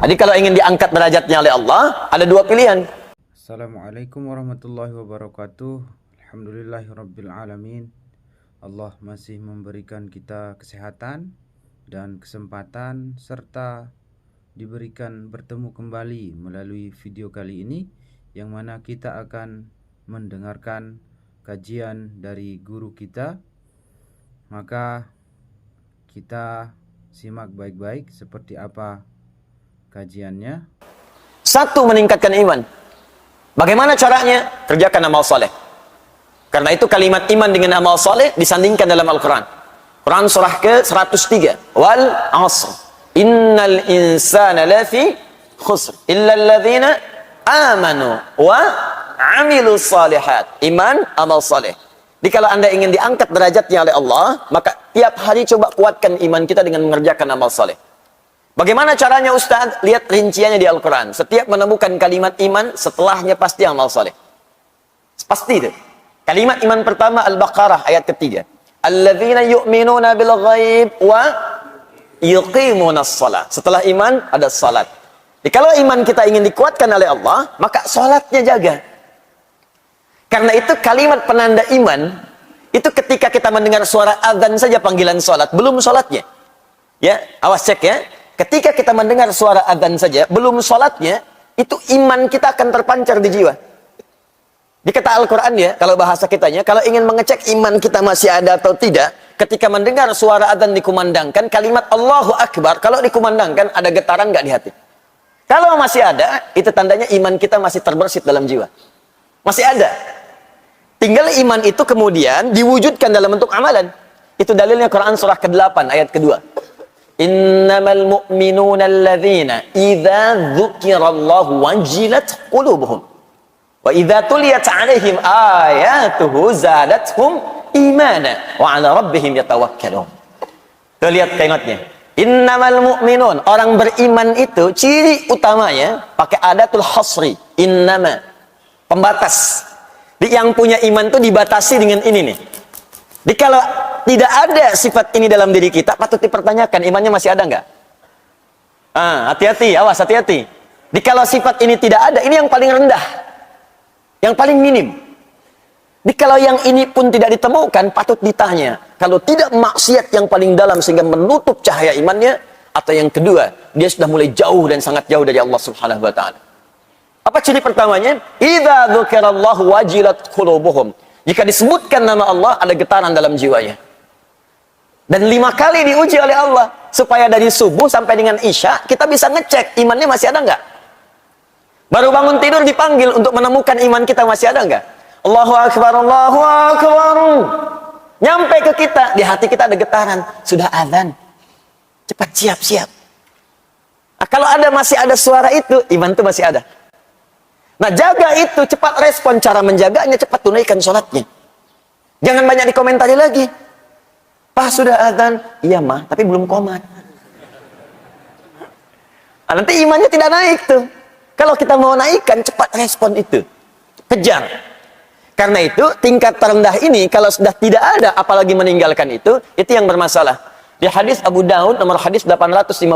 Jadi kalau ingin diangkat derajatnya oleh Allah, ada dua pilihan. Assalamualaikum warahmatullahi wabarakatuh. Alhamdulillahirabbil alamin. Allah masih memberikan kita kesehatan dan kesempatan serta diberikan bertemu kembali melalui video kali ini, yang mana kita akan mendengarkan kajian dari guru kita. Maka kita simak baik-baik seperti apa kajiannya. Satu, meningkatkan iman. Bagaimana caranya? Kerjakan amal soleh. Karena itu kalimat iman dengan amal soleh disandingkan dalam Al-Quran. Quran surah ke-103. Wal asr. Innal insana lafi khusr. Illa alladhina amanu wa amilu salihat. Iman, amal soleh. Jadi kalau anda ingin diangkat derajatnya oleh Allah, maka tiap hari coba kuatkan iman kita dengan mengerjakan amal soleh. Bagaimana caranya Ustaz? Lihat rinciannya di Al-Quran. Setiap menemukan kalimat iman, setelahnya pasti amal soleh. Pasti itu. Kalimat iman pertama Al-Baqarah ayat ketiga. Alladzina yu'minuna bil ghaib wa yuqimunas salat. Setelah iman ada salat. Jadi kalau iman kita ingin dikuatkan oleh Allah, maka salatnya jaga. Karena itu kalimat penanda iman, itu ketika kita mendengar suara azan saja panggilan salat, belum salatnya. Ya, awas cek ya. Ketika kita mendengar suara adzan saja, belum sholatnya, itu iman kita akan terpancar di jiwa. Di kata Al-Quran ya, kalau bahasa kitanya, kalau ingin mengecek iman kita masih ada atau tidak, ketika mendengar suara adzan dikumandangkan, kalimat Allahu Akbar, kalau dikumandangkan, ada getaran nggak di hati? Kalau masih ada, itu tandanya iman kita masih terbersit dalam jiwa. Masih ada. Tinggal iman itu kemudian diwujudkan dalam bentuk amalan. Itu dalilnya Quran surah ke-8, ayat kedua. Innamal mu'minuna alladzina idza dzukirallahu wajilat qulubuhum wa idza tuliyat 'alaihim ayatuhu zadatuhum imana wa 'ala rabbihim yatawakkalun. Tuh lihat kalimatnya. Innamal mu'minun, orang beriman itu ciri utamanya pakai adatul hasri, innama, pembatas. Yang punya iman itu dibatasi dengan ini nih. Jadi kalau tidak ada sifat ini dalam diri kita, patut dipertanyakan imannya masih ada nggak? Hati-hati, awas hati-hati. Jadi kalau sifat ini tidak ada, ini yang paling rendah, yang paling minim. Jadi kalau yang ini pun tidak ditemukan, patut ditanya. Kalau tidak maksiat yang paling dalam sehingga menutup cahaya imannya, atau yang kedua, dia sudah mulai jauh dan sangat jauh dari Allah Subhanahu Wa Taala. Apa ciri pertamanya? Idza dzukirallahu wajilat qulubuhum. Jika disebutkan nama Allah, ada getaran dalam jiwanya. Dan 5 kali diuji oleh Allah. Supaya dari subuh sampai dengan isya, kita bisa ngecek imannya masih ada nggak? Baru bangun tidur dipanggil untuk menemukan iman kita masih ada nggak? Allahu Akbar, Allahu Akbar. Nyampe ke kita, di hati kita ada getaran. Sudah azan. Cepat siap-siap. Nah, kalau masih ada suara itu, iman itu masih ada. Nah, jaga itu, cepat respon. Cara menjaganya, cepat tunaikan sholatnya. Jangan banyak dikomentari lagi. Pak, sudah azan. Iya, mah, tapi belum qomat. Nah, nanti imannya tidak naik tuh. Kalau kita mau naikkan, cepat respon itu. Kejar. Karena itu, tingkat terendah ini, kalau sudah tidak ada, apalagi meninggalkan itu yang bermasalah. Di hadis Abu Daud, nomor hadis 857,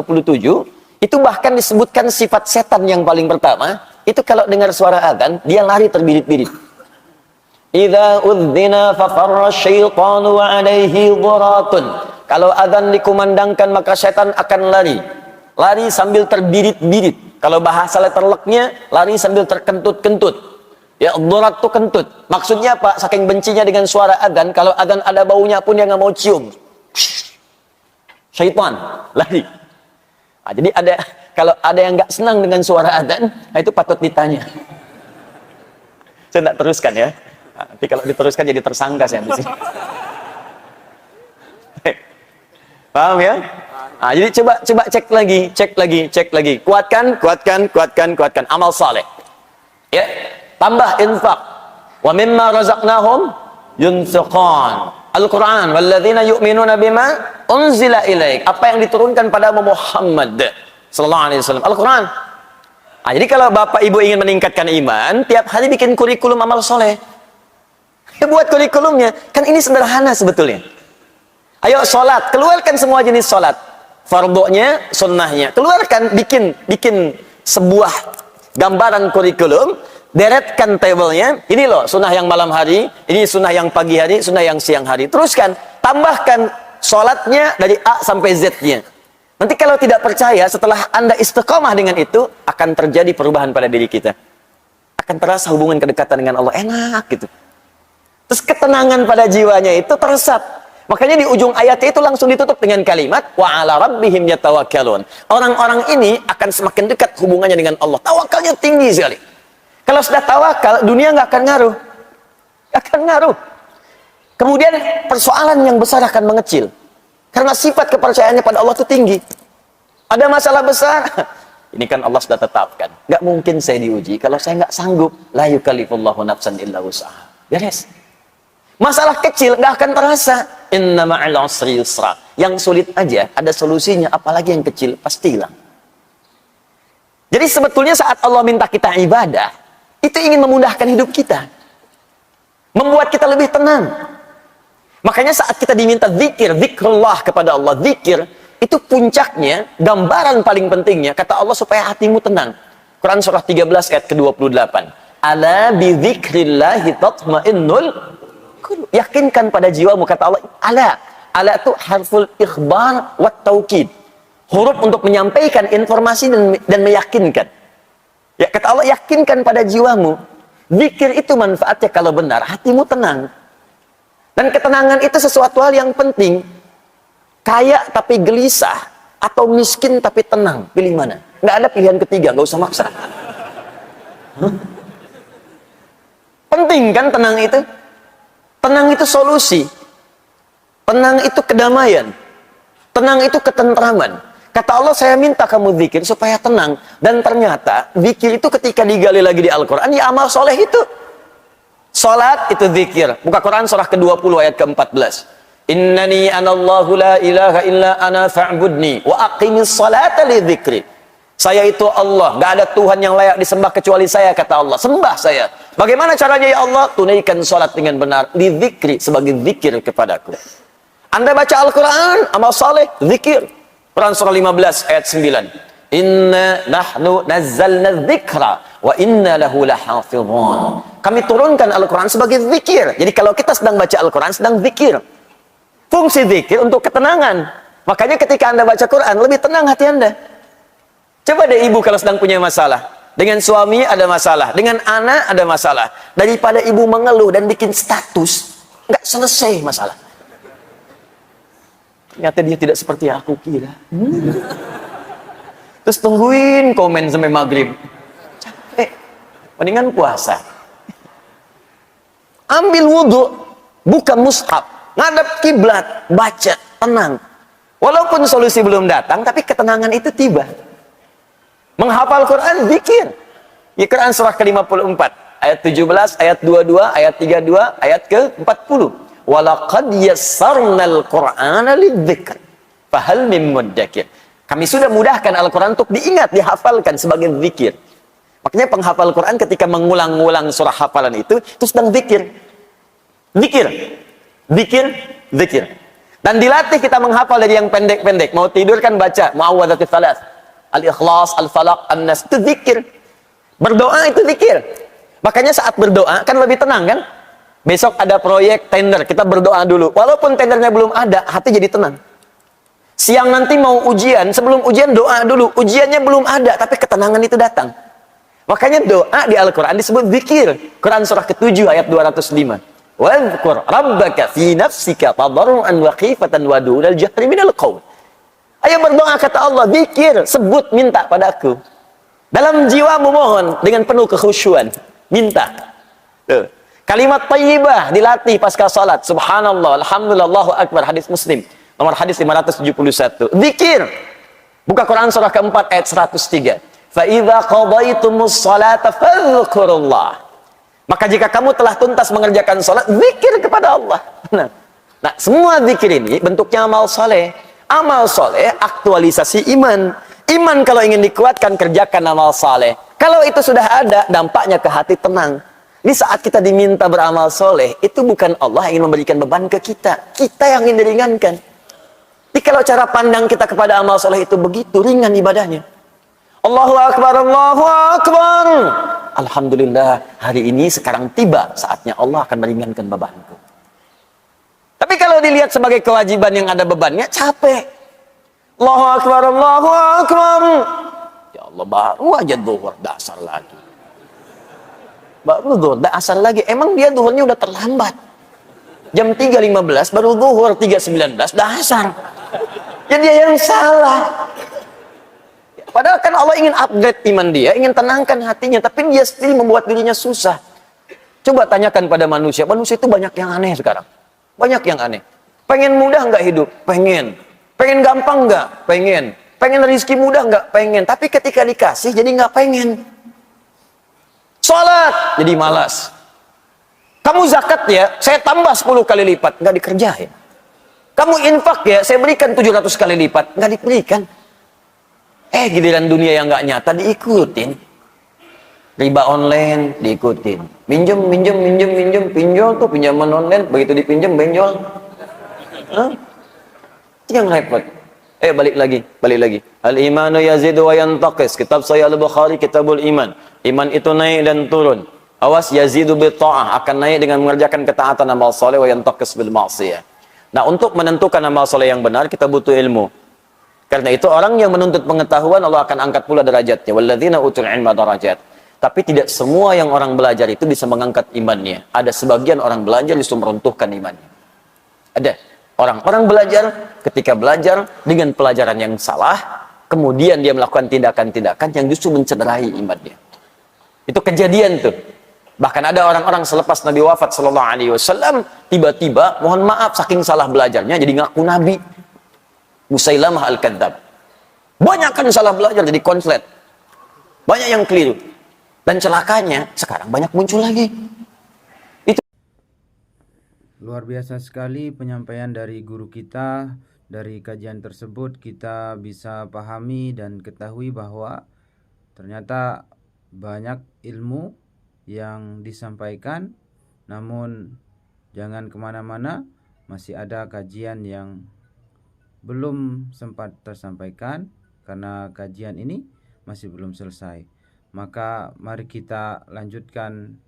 itu bahkan disebutkan sifat setan yang paling pertama, itu kalau dengar suara adzan, dia lari terbirit-birit. Idza udzina fafarra syaitanu wa alaihi dhuratun. Kalau adzan dikumandangkan, maka setan akan lari. Lari sambil terbirit-birit. Kalau bahasa letterleknya, lari sambil terkentut-kentut. Ya, dhurat itu kentut. Maksudnya apa? Saking bencinya dengan suara adzan, kalau adzan ada baunya pun dia nggak mau cium. Syaitan lari. Nah, jadi kalau ada yang nggak senang dengan suara adzan, nah itu patut ditanya. Saya tidak teruskan ya. Nah, nanti kalau diteruskan jadi tersangka saya di sini. Paham ya? Nah, jadi coba cek lagi. Kuatkan amal saleh. Ya, tambah infak. Wa mimma razaqnahum yunfiqun. Al-Quran, walladzina yu'minuna bima unzila ilaik. Apa yang diturunkan pada Muhammad sallallahu alaihi wasallam, Al-Quran. Nah, jadi kalau Bapak Ibu ingin meningkatkan iman, tiap hari bikin kurikulum amal soleh. Ya, buat kurikulumnya. Kan ini sederhana sebetulnya. Ayo sholat, keluarkan semua jenis sholat. fardunya, sunnahnya. Keluarkan, bikin sebuah gambaran kurikulum, deretkan tabelnya. Ini loh sunnah yang malam hari, ini sunnah yang pagi hari, sunnah yang siang hari. Teruskan, tambahkan sholatnya dari A sampai Z-nya. Nanti kalau tidak percaya, setelah Anda istiqomah dengan itu, akan terjadi perubahan pada diri kita. Akan terasa hubungan kedekatan dengan Allah enak gitu. Terus ketenangan pada jiwanya itu teresap. Makanya di ujung ayatnya itu langsung ditutup dengan kalimat wa 'ala rabbihim yatawakkalun. Orang-orang ini akan semakin dekat hubungannya dengan Allah. Tawakalnya tinggi sekali. Kalau sudah tawakal, dunia nggak akan ngaruh. Nggak akan ngaruh. Kemudian persoalan yang besar akan mengecil. Karena sifat kepercayaannya pada Allah itu tinggi. Ada masalah besar. Ini kan Allah sudah tetapkan. Nggak mungkin saya diuji kalau saya nggak sanggup. La yukallifullahu nafsan illa wus'aha. Beres. Masalah kecil nggak akan terasa. Inna ma'al usri yusra. Yang sulit aja ada solusinya, apalagi yang kecil pasti hilang. Jadi sebetulnya saat Allah minta kita ibadah, itu ingin memudahkan hidup kita. Membuat kita lebih tenang. Makanya saat kita diminta zikir, zikrullah kepada Allah, zikir, itu puncaknya, gambaran paling pentingnya, kata Allah supaya hatimu tenang. Quran surah 13 ayat ke-28. Ala bi dzikrillahi tatmainnul. Yakinkan pada jiwamu, kata Allah. Ala itu harful ikhbar wa taukid, huruf untuk menyampaikan informasi dan meyakinkan. Ya, kata Allah, yakinkan pada jiwamu. Zikir itu manfaatnya kalau benar, hatimu tenang. Dan ketenangan itu sesuatu hal yang penting. Kaya tapi gelisah, atau miskin tapi tenang, pilih mana? Nggak ada pilihan ketiga, nggak usah maksa. Penting kan tenang itu? Tenang itu solusi. Tenang itu kedamaian. Tenang itu ketentraman. Kata Allah, saya minta kamu zikir supaya tenang. Dan ternyata zikir itu ketika digali lagi di Al-Quran, ya amal soleh itu. Salat itu zikir. Buka Quran surah ke-20 ayat ke-14. Innani anallahu la ilaha illa ana fa'budni wa aqimis salata li dzikri. Saya itu Allah, gak ada Tuhan yang layak disembah kecuali saya, kata Allah. Sembah saya. Bagaimana caranya ya Allah? Tunaikan salat dengan benar, li dzikri, sebagai zikir kepadaku. Anda baca Al-Quran, amal saleh, zikir. Quran surah 15 ayat 9. Inna nahnu nazzalna dzikra wa inna lahu lahafizun. Kami turunkan Al-Quran sebagai zikir. Jadi kalau kita sedang baca Al-Quran, sedang zikir. Fungsi zikir untuk ketenangan. Makanya ketika Anda baca Quran, lebih tenang hati Anda. Coba deh ibu kalau sedang punya masalah. Dengan suami ada masalah, dengan anak ada masalah. Daripada ibu mengeluh dan bikin status, nggak selesai masalah. Ternyata dia tidak seperti aku kira. Terus tungguin komen sampai maghrib. Capek. Mendingan puasa. Ambil wudhu, buka mushaf, ngadap kiblat, baca, tenang. Walaupun solusi belum datang, tapi ketenangan itu tiba. Menghafal Quran, zikir. Ya, Quran surah ke-54, ayat 17, ayat 22, ayat 32, ayat ke-40. Walaqad yassarnal Qur'ana lidzikr. Fahal mim muddakir. Kami sudah mudahkan Al-Quran untuk diingat, dihafalkan sebagai zikir. Makanya penghafal Quran ketika mengulang-ulang surah hafalan itu sedang zikir. Zikir. Zikir, zikir. Dan dilatih kita menghafal dari yang pendek-pendek. Mau tidur kan baca Mu'awwadzatus Tsalas. Al-Ikhlas, Al-Falaq, An-Nas, itu zikir. Berdoa itu zikir. Makanya saat berdoa kan lebih tenang kan? Besok ada proyek tender, kita berdoa dulu. Walaupun tendernya belum ada, hati jadi tenang. Siang nanti mau ujian, sebelum ujian doa dulu. Ujiannya belum ada, tapi ketenangan itu datang. Makanya doa di Al-Quran disebut zikir. Quran surah ke-7 ayat 205. Wadhkur rabbaka fi nafsika tadarruan wa khifatan wa dunal jahri minal qaul. Ayo berdoa, kata Allah, zikir, sebut, minta padaku. Dalam jiwamu mohon dengan penuh kekhusyuan, minta. Kalimat thayyibah dilatih pasca salat. Subhanallah, alhamdulillah, Allahu akbar, hadis Muslim. Nomor hadis 571. Zikir. Buka Quran surah keempat ayat 103. Fa idza qadaytumus salata fadhkurullah. Maka jika kamu telah tuntas mengerjakan salat, zikir kepada Allah. Nah, semua zikir ini bentuknya amal saleh. Amal soleh, aktualisasi iman. Iman kalau ingin dikuatkan, kerjakan amal soleh. Kalau itu sudah ada, dampaknya ke hati tenang. Di saat kita diminta beramal soleh, itu bukan Allah yang ingin memberikan beban ke kita. Kita yang ingin diringankan. Jadi kalau cara pandang kita kepada amal soleh itu begitu, ringan ibadahnya. Allahu Akbar, Allahu Akbar. Alhamdulillah, hari ini sekarang tiba saatnya Allah akan meringankan bebanku. Tapi kalau dilihat sebagai kewajiban yang ada bebannya, capek. Allahu Akbar, Allahu Akbar. Ya Allah, baru aja zuhur, dasar lagi. Baru zuhur, dasar lagi. Emang dia zuhurnya udah terlambat. Jam 3.15 baru zuhur, 3.19 dasar. Ya dia yang salah. Padahal kan Allah ingin upgrade iman dia, ingin tenangkan hatinya, tapi dia sendiri membuat dirinya susah. Coba tanyakan pada manusia, manusia itu banyak yang aneh sekarang. Banyak yang aneh. Pengen mudah nggak hidup? Pengen. Pengen gampang nggak? Pengen. Pengen rezeki mudah nggak? Pengen. Tapi ketika dikasih jadi nggak pengen. Sholat jadi malas. Kamu zakat ya, saya tambah 10 kali lipat, nggak dikerjain. Kamu infak ya, saya berikan 700 kali lipat, nggak diberikan. Giliran dunia yang nggak nyata diikutin. Riba online diikutin. Minjem, pinjol tuh pinjaman online, begitu dipinjam benjol. Yang repot. Balik lagi. Al-imanu yazidu wa yantaqis. Kitab Sahih Al-Bukhari, Kitabul Iman. Iman itu naik dan turun. Awas, yazidu bi ta'ah, akan naik dengan mengerjakan ketaatan amal soleh, wa yantaqis bil ma'siyah. Nah, untuk menentukan amal soleh yang benar kita butuh ilmu. Karena itu orang yang menuntut pengetahuan Allah akan angkat pula derajatnya. Walladzina utul ilma darajat. Tapi tidak semua yang orang belajar itu bisa mengangkat imannya. Ada sebagian orang belajar justru meruntuhkan imannya. Ada orang-orang belajar, ketika belajar dengan pelajaran yang salah, kemudian dia melakukan tindakan-tindakan yang justru mencederai imannya. Itu kejadian tuh. Bahkan ada orang-orang selepas Nabi wafat sallallahu alaihi wasallam, tiba-tiba mohon maaf saking salah belajarnya jadi ngaku nabi. Musailamah al-Kadzab. Banyak kan salah belajar jadi konslet. Banyak yang keliru. Dan celakanya sekarang banyak muncul lagi. Itu luar biasa sekali penyampaian dari guru kita. Dari kajian tersebut kita bisa pahami dan ketahui bahwa ternyata banyak ilmu yang disampaikan, namun jangan kemana-mana, masih ada kajian yang belum sempat tersampaikan karena kajian ini masih belum selesai. Maka mari kita lanjutkan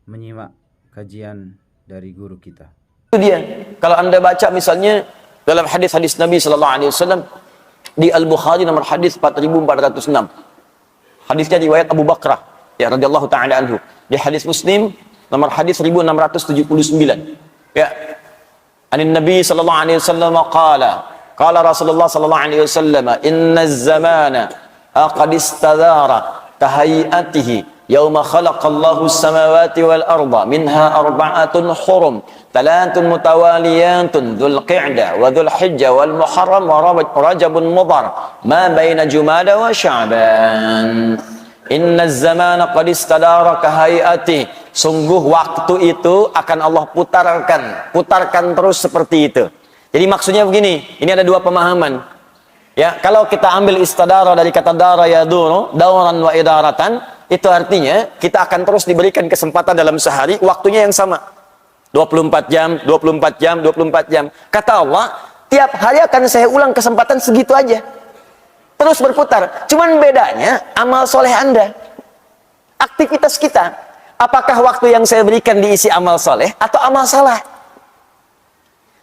menyimak kajian dari guru kita. Itu dia. Kalau Anda baca misalnya dalam hadis-hadis Nabi sallallahu alaihi wasallam di Al-Bukhari nomor hadis 4406. Hadisnya riwayat Abu Bakrah ya radhiyallahu taala anhu. Di hadis Muslim nomor hadis 1679. Ya. Anin Nabi sallallahu alaihi wasallam qala Rasulullah sallallahu alaihi wasallam inna az-zamana qad istadara kahayatihi yauma khalaqallahu as-samawati wal arda minha arba'atun hurum thalathun mutawaliyatun dzul qa'dah wa dzul hijjah wal muharram wa rajabun mudhar ma baina jumada wa sya'ban inna az-zamana qad istadara kahayatihi. Sungguh waktu itu akan Allah putarkan terus seperti itu. Jadi maksudnya begini, ini ada dua pemahaman. Ya, kalau kita ambil istadara dari kata dara yaduru, dauran wa idaratan, itu artinya kita akan terus diberikan kesempatan dalam sehari, waktunya yang sama. 24 jam, 24 jam, 24 jam. Kata Allah, tiap hari akan saya ulang kesempatan segitu aja. Terus berputar. Cuman bedanya amal soleh Anda. Aktivitas kita. Apakah waktu yang saya berikan diisi amal soleh atau amal salah?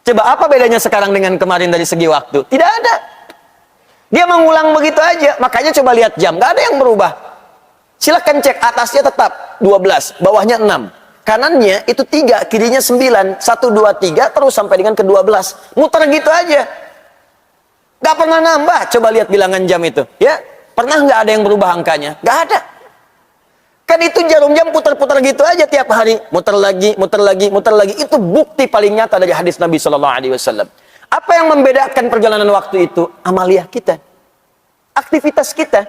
Coba apa bedanya sekarang dengan kemarin dari segi waktu? Tidak ada. Dia mengulang begitu aja. Makanya coba lihat jam. Gak ada yang berubah. Silakan cek atasnya tetap 12. Bawahnya 6. Kanannya itu 3. Kirinya 9. 1, 2, 3. Terus sampai dengan ke 12. Muter gitu aja. Gak pernah nambah. Coba lihat bilangan jam itu. Ya, pernah gak ada yang berubah angkanya? Gak ada. Kan itu jarum jam putar-putar gitu aja tiap hari. Muter lagi, muter lagi, muter lagi. Itu bukti paling nyata dari hadis Nabi SAW. Apa yang membedakan perjalanan waktu itu? Amaliyah kita. Aktivitas kita.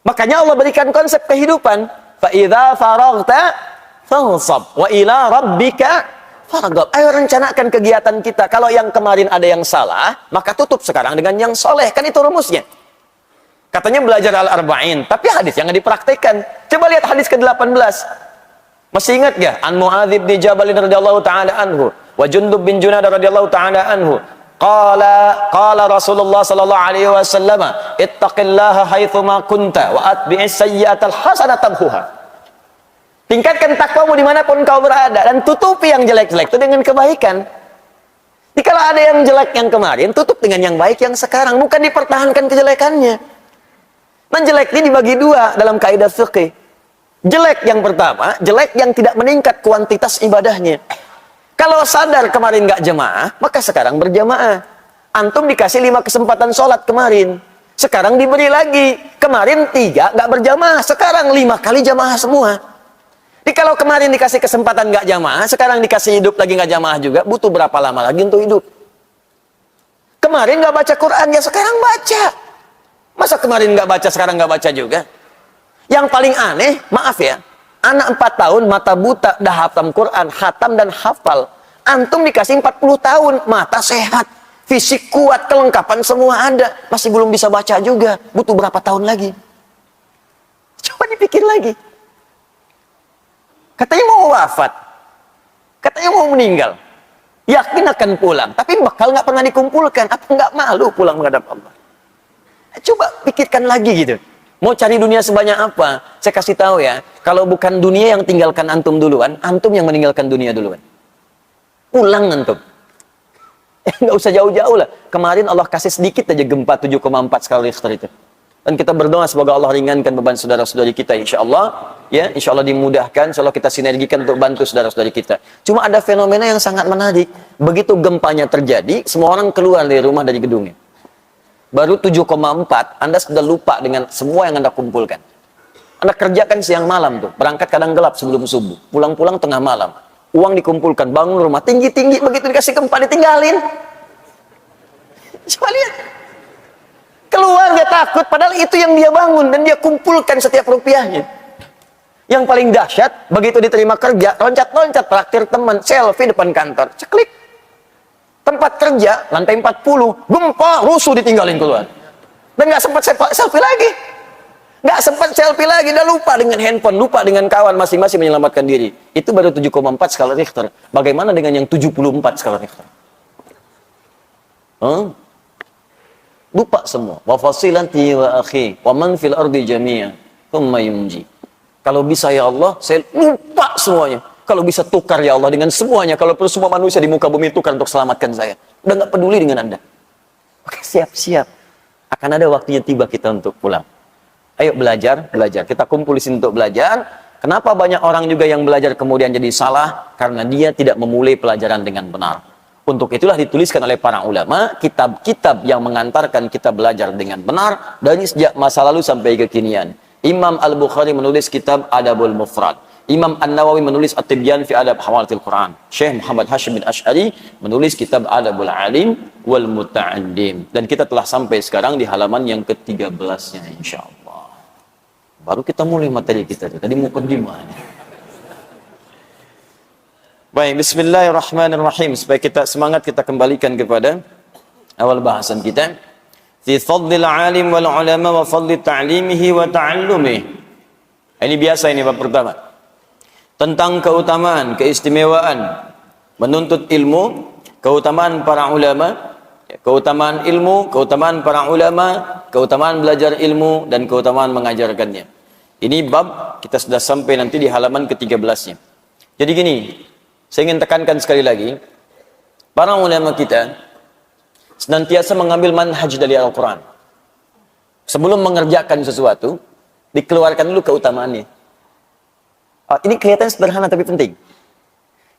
Makanya Allah berikan konsep kehidupan. فَإِذَا فَرَغْتَ فَانْصَبْ وَإِلَىٰ رَبِّكَ فَرْغَبْ. Ayo rencanakan kegiatan kita. Kalau yang kemarin ada yang salah, maka tutup sekarang dengan yang soleh. Kan itu rumusnya. Katanya belajar al-arba'in, tapi hadis yang dipraktekkan. Coba lihat hadis ke-18. Masih ingat gak? An Mu'adz bin Jabal radhiyallahu taala anhu, wa Jundub bin Junadah radhiyallahu taala anhu. Qala Rasulullah sallallahu alaihi wasallam, ittaqillaha haitsuma kunta wa atbi'is sayyi'atal hasanata tamhuha. Tingkatkan takwamu dimanapun kau berada dan tutupi yang jelek-jelek itu dengan kebaikan. Jadi kalau ada yang jelek yang kemarin, tutup dengan yang baik yang sekarang, bukan dipertahankan kejelekannya. Dan jelek ini dibagi dua dalam kaidah fikih. Jelek yang pertama, jelek yang tidak meningkat kuantitas ibadahnya. Kalau sadar kemarin nggak jemaah, maka sekarang berjamaah. Antum dikasih 5 kesempatan sholat kemarin. Sekarang diberi lagi. Kemarin 3 nggak berjamaah, sekarang 5 kali jamaah semua. Jadi kalau kemarin dikasih kesempatan nggak jamaah, sekarang dikasih hidup lagi nggak jamaah juga, butuh berapa lama lagi untuk hidup? Kemarin nggak baca Quran, ya sekarang baca. Masa kemarin nggak baca, sekarang nggak baca juga? Yang paling aneh, maaf ya, anak 4 tahun, mata buta, dah hafal Quran, khatam dan hafal. Antum dikasih 40 tahun, mata sehat, fisik kuat, kelengkapan semua ada. Masih belum bisa baca juga. Butuh berapa tahun lagi? Coba dipikir lagi. Katanya mau wafat. Katanya mau meninggal. Yakin akan pulang. Tapi bakal nggak pernah dikumpulkan. Apa nggak malu pulang menghadap Allah? Coba pikirkan lagi gitu. Mau cari dunia sebanyak apa? Saya kasih tahu ya, kalau bukan dunia yang tinggalkan antum duluan, antum yang meninggalkan dunia duluan. Pulang antum. Nggak usah jauh-jauh lah. Kemarin Allah kasih sedikit aja gempa 7,4 skala Richter itu. Dan kita berdoa semoga Allah ringankan beban saudara-saudari kita, insya Allah. Ya, insya Allah dimudahkan, insya Allah kita sinergikan untuk bantu saudara-saudari kita. Cuma ada fenomena yang sangat menarik. Begitu gempanya terjadi, semua orang keluar dari rumah, dari gedungnya. Baru 7,4, Anda sudah lupa dengan semua yang Anda kumpulkan. Anda kerjakan siang malam tuh, berangkat kadang gelap sebelum subuh, pulang-pulang tengah malam. Uang dikumpulkan, bangun rumah, tinggi-tinggi, begitu dikasih gempa ditinggalin. Coba lihat. Keluar dia takut, padahal itu yang dia bangun dan dia kumpulkan setiap rupiahnya. Yang paling dahsyat, begitu diterima kerja, loncat-loncat traktir teman, selfie depan kantor, ceklik. Tempat kerja, lantai 40, gempa, rusuh ditinggalin keluar. Dan nggak sempat selfie lagi. Nggak sempat selfie lagi, udah lupa dengan handphone, lupa dengan kawan, masing-masing menyelamatkan diri. Itu baru 7,4 skala Richter. Bagaimana dengan yang 74 skala Richter? Lupa semua. Wa fasilati wa akhi wa man fil ardi jami'a thumma yunji. Kalau bisa ya Allah, saya lupa semuanya. Kalau bisa tukar ya Allah dengan semuanya. Kalau perlu semua manusia di muka bumi tukar untuk selamatkan saya. Udah nggak peduli dengan Anda. Oke, siap-siap. Akan ada waktunya tiba kita untuk pulang. Ayo belajar. Kita kumpul di sini untuk belajar. Kenapa banyak orang juga yang belajar kemudian jadi salah? Karena dia tidak memulai pelajaran dengan benar. Untuk itulah dituliskan oleh para ulama kitab-kitab yang mengantarkan kita belajar dengan benar dari sejak masa lalu sampai kekinian. Imam Al-Bukhari menulis kitab Adabul Mufrad. Imam An-Nawawi menulis At-Tibyan fi Adab Hawalatil Quran. Syekh Muhammad Hashim bin Ash'ari menulis kitab Adabul Alim wal Muta'addim. Dan kita telah sampai sekarang di halaman yang ke-13-nya insyaallah. Baru kita mulai materi kita. Tadi mukaddimah. Baik, bismillahirrahmanirrahim. Supaya kita semangat, kita kembalikan kepada awal bahasan kita. Fi fadlil alim wal ulama wa fadli ta'limihi wa ta'allumihi. Ini biasa, ini bab pertama. Tentang keutamaan, keistimewaan menuntut ilmu, keutamaan para ulama, keutamaan ilmu, keutamaan para ulama, keutamaan belajar ilmu, dan keutamaan mengajarkannya. Ini bab kita sudah sampai nanti di halaman ke-13-nya. Jadi gini, saya ingin tekankan sekali lagi, para ulama kita senantiasa mengambil manhaj dari Al-Quran. Sebelum mengerjakan sesuatu, dikeluarkan dulu keutamaannya. Ini kelihatan sederhana tapi penting.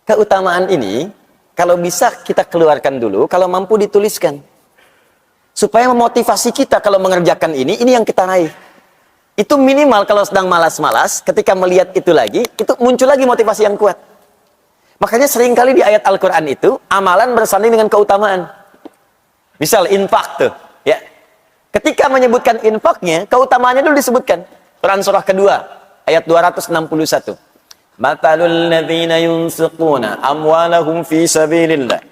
Keutamaan ini, kalau bisa kita keluarkan dulu, kalau mampu dituliskan. Supaya memotivasi kita kalau mengerjakan ini yang kita raih. Itu minimal kalau sedang malas-malas, ketika melihat itu lagi, itu muncul lagi motivasi yang kuat. Makanya seringkali di ayat Al-Quran itu, amalan bersanding dengan keutamaan. Misal, infak tuh. Ya. Ketika menyebutkan infaknya, keutamaannya dulu disebutkan. Quran surah kedua, ayat 261. Matalul ladzina yunfiquna amwalahum fi sabilillah.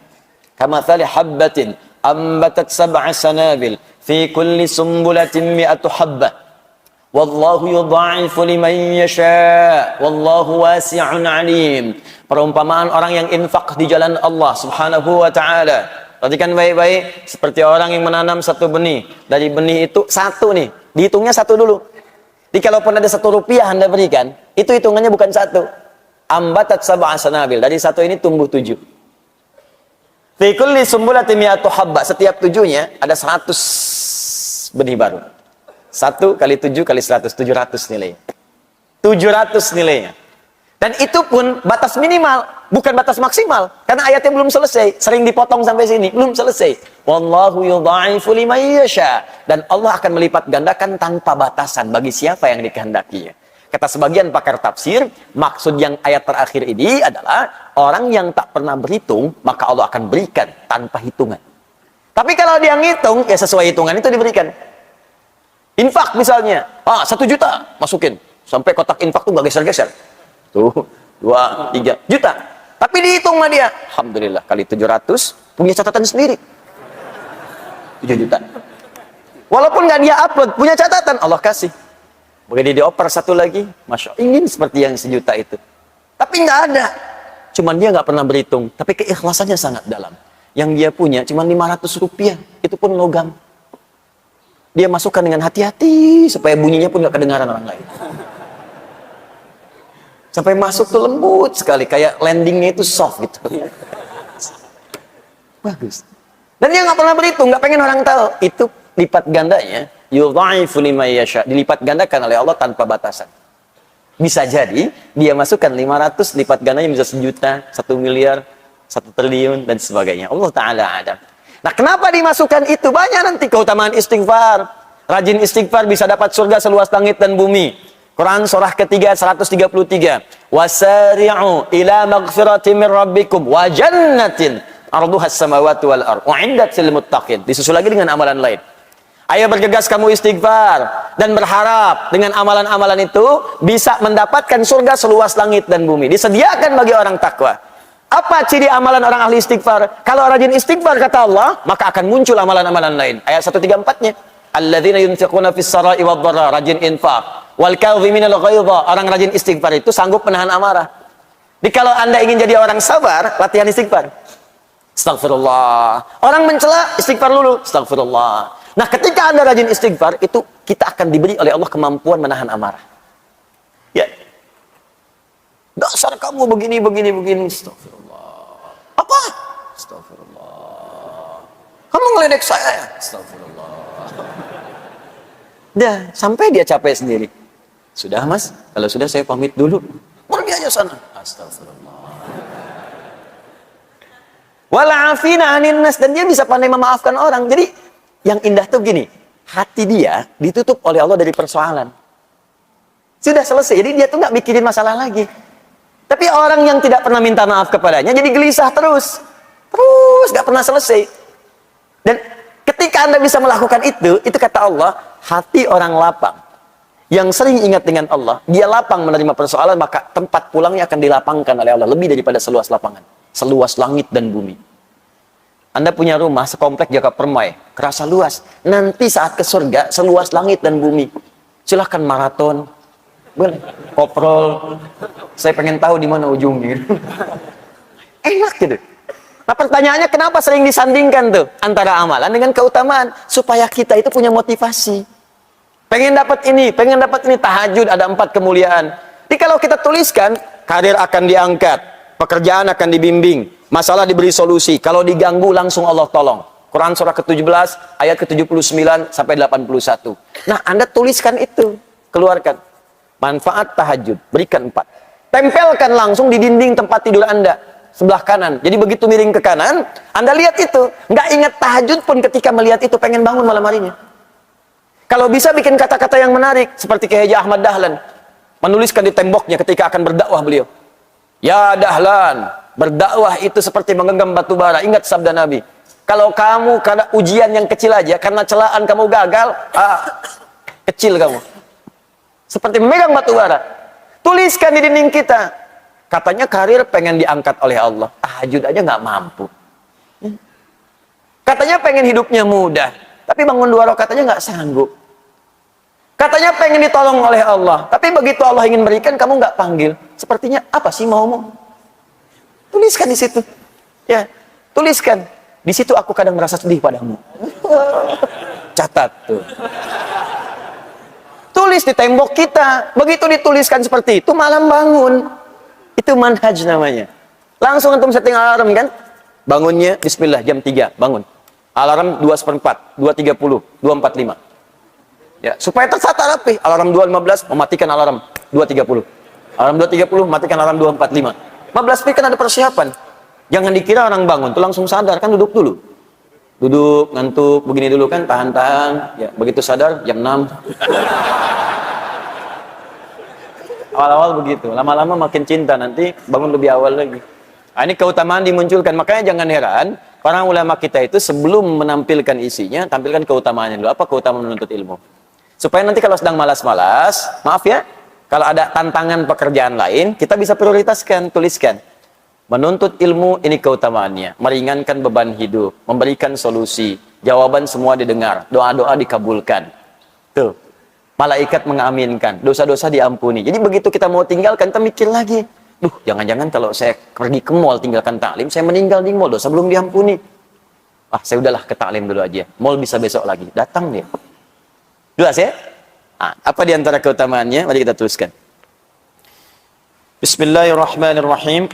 Kamathali habbatin, ambatat sab'a sanabil, fi kulli sumbulatin mi'atu habbah. Wallahu yudha'ifu liman yasha' wallahu wasi'un 'alim. Perumpamaan orang yang infak di jalan Allah Subhanahu wa taala, Perhatikan baik-baik, seperti orang yang menanam satu benih. Dari benih itu satu nih, dihitungnya satu dulu. Jadi kalaupun ada 1 rupiah Anda berikan, itu hitungannya bukan satu. Ambatat sab'a sanabil, dari satu ini tumbuh 7. Fi kulli sumbulatin mi'atu habba, setiap 7-nya ada 100 benih baru. 1 kali 7 kali 100, 700 nilainya. 700 nilainya. Dan itu pun batas minimal, bukan batas maksimal. Karena ayatnya belum selesai, sering dipotong sampai sini, belum selesai. Wallahu yudha'ifu liman yasha. Dan Allah akan melipat gandakan tanpa batasan bagi siapa yang dikehendakinya. Kata sebagian pakar tafsir, maksud yang ayat terakhir ini adalah orang yang tak pernah berhitung, maka Allah akan berikan tanpa hitungan. Tapi kalau dia ngitung, ya sesuai hitungan itu diberikan. Infak misalnya, 1 juta masukin, sampai kotak infak tuh gak geser-geser. Tuh, 2, 3 juta. Tapi dihitung sama dia, alhamdulillah, kali 700, punya catatan sendiri. 7 juta. Walaupun nggak dia upload, punya catatan, Allah kasih. Begitu dioper 1 lagi, Masya Allah, ingin seperti yang 1 juta itu. Tapi nggak ada. Cuman dia nggak pernah berhitung, tapi keikhlasannya sangat dalam. Yang dia punya cuma 500 rupiah, itu pun logam. Dia masukkan dengan hati-hati, supaya bunyinya pun nggak kedengaran orang lain. Sampai masuk tuh lembut sekali, kayak landingnya itu soft gitu. Bagus. Dan dia nggak pernah berhitung, nggak pengen orang tahu. Itu lipat gandanya, yudha'ifu liman yasha, dilipat gandakan oleh Allah tanpa batasan. Bisa jadi dia masukkan 500, lipat gandanya bisa 1 juta, 1 miliar, 1 triliun dan sebagainya. Allah Ta'ala ada. Nah, kenapa dimasukkan itu? Banyak nanti keutamaan istighfar. Rajin istighfar bisa dapat surga seluas langit dan bumi. Quran surah ketiga 133. Wasari'u ila maghfirati min rabbikum wa jannatin arduhas samawati wal ardh u'iddat lil muttaqin. Disusul lagi dengan amalan lain. Ayo bergegas kamu istighfar dan berharap dengan amalan-amalan itu bisa mendapatkan surga seluas langit dan bumi. Disediakan bagi orang takwa. Apa ciri amalan orang ahli istighfar? Kalau rajin istighfar kata Allah, maka akan muncul amalan-amalan lain. Ayat 134-nya. Alladzina yunfiquna fis sarai wad dharra, rajin infak. Wal kadhiminal ghaidha, orang rajin istighfar itu sanggup menahan amarah. Jadi kalau Anda ingin jadi orang sabar, latihan istighfar. Astagfirullah. Orang mencela, istighfar dulu. Astagfirullah. Nah, ketika Anda rajin istighfar, itu kita akan diberi oleh Allah kemampuan menahan amarah. Ya. Dasar kamu begini. Astagfirullah. Apa? Astagfirullah. Kamu ngeledek saya ya? Astagfirullah. Dah, sampai dia capek sendiri. Sudah mas, kalau sudah saya pamit dulu. Pergi aja sana. Astagfirullah. Wala'afina anin nas, dan dia bisa pandai memaafkan orang. Jadi yang indah tuh gini, hati dia ditutup oleh Allah dari persoalan. Sudah selesai, jadi dia tuh nggak mikirin masalah lagi. Tapi orang yang tidak pernah minta maaf kepadanya jadi gelisah terus nggak pernah selesai. Dan ketika Anda bisa melakukan itu kata Allah, hati orang lapang yang sering ingat dengan Allah, dia lapang menerima persoalan, maka tempat pulangnya akan dilapangkan oleh Allah lebih daripada seluas lapangan, seluas langit dan bumi. Anda punya rumah sekomplek Jaka Permai, kerasa luas. Nanti saat ke surga, seluas langit dan bumi. Silahkan maraton, boleh, koprol. Saya pengen tahu di mana ujungnya. Enak gitu. Nah, pertanyaannya kenapa sering disandingkan tuh antara amalan dengan keutamaan? Supaya kita itu punya motivasi. Pengen dapat ini, tahajud ada 4 kemuliaan. Jadi kalau kita tuliskan, karir akan diangkat, pekerjaan akan dibimbing, masalah diberi solusi, kalau diganggu langsung Allah tolong. Quran surah ke-17 ayat ke-79 sampai 81. Nah, Anda tuliskan itu, keluarkan. Manfaat tahajud, berikan 4. Tempelkan langsung di dinding tempat tidur Anda sebelah kanan. Jadi begitu miring ke kanan, Anda lihat itu. Nggak ingat tahajud pun ketika melihat itu, pengen bangun malam harinya. Kalau bisa bikin kata-kata yang menarik, seperti Kiai Haji Ahmad Dahlan menuliskan di temboknya ketika akan berdakwah beliau. Ya Dahlan, berdakwah itu seperti menggenggam batu bara. Ingat sabda Nabi. Kalau kamu karena ujian yang kecil aja, karena celaan kamu gagal, kecil kamu. Seperti memegang batu bara. Tuliskan di dinding kita. Katanya karir pengen diangkat oleh Allah. Tahajud aja nggak mampu. Katanya pengen hidupnya mudah. Tapi bangun 2 rakaat aja nggak sanggup. Katanya pengen ditolong oleh Allah. Tapi begitu Allah ingin berikan, kamu nggak panggil. Sepertinya apa sih maumu? Tuliskan di situ. Ya, tuliskan. Di situ aku kadang merasa sedih padamu. Catat tuh. Tulis di tembok kita. Begitu dituliskan seperti itu, malam bangun. Itu manhaj namanya. Langsung antum setting alarm kan? Bangunnya bismillah jam 3, bangun. Alarm 2:04, 2:30, 2:45. Ya, supaya tertata rapi. Alarm 2:15 mematikan alarm 2:30. Alarm 2:30 matikan alarm 2:45. 15 menit kan ada persiapan. Jangan dikira orang bangun tuh langsung sadar, kan duduk dulu. Duduk, ngantuk, begini dulu kan, tahan-tahan. Ya, begitu sadar jam 6. Awal-awal begitu, lama-lama makin cinta, nanti bangun lebih awal lagi. Nah, ini keutamaan dimunculkan, makanya jangan heran para ulama kita itu sebelum menampilkan isinya, tampilkan keutamaannya dulu. Apa keutamaan menuntut ilmu? Supaya nanti kalau sedang malas-malas, maaf ya, kalau ada tantangan pekerjaan lain, kita bisa prioritaskan, tuliskan. Menuntut ilmu ini keutamaannya, meringankan beban hidup, memberikan solusi, jawaban semua didengar, doa-doa dikabulkan. Tuh. Malaikat mengaminkan, dosa-dosa diampuni. Jadi begitu kita mau tinggalkan, kita mikir lagi. Duh, jangan-jangan kalau saya pergi ke mall tinggalkan taklim, saya meninggal di mall, dosa belum diampuni. Ah, saya udahlah ke taklim dulu aja. Mall bisa besok lagi. Datang dia. Jelas ya? Ah, apa di antara keutamaannya? Mari kita tuliskan. Bismillahirrahmanirrahim.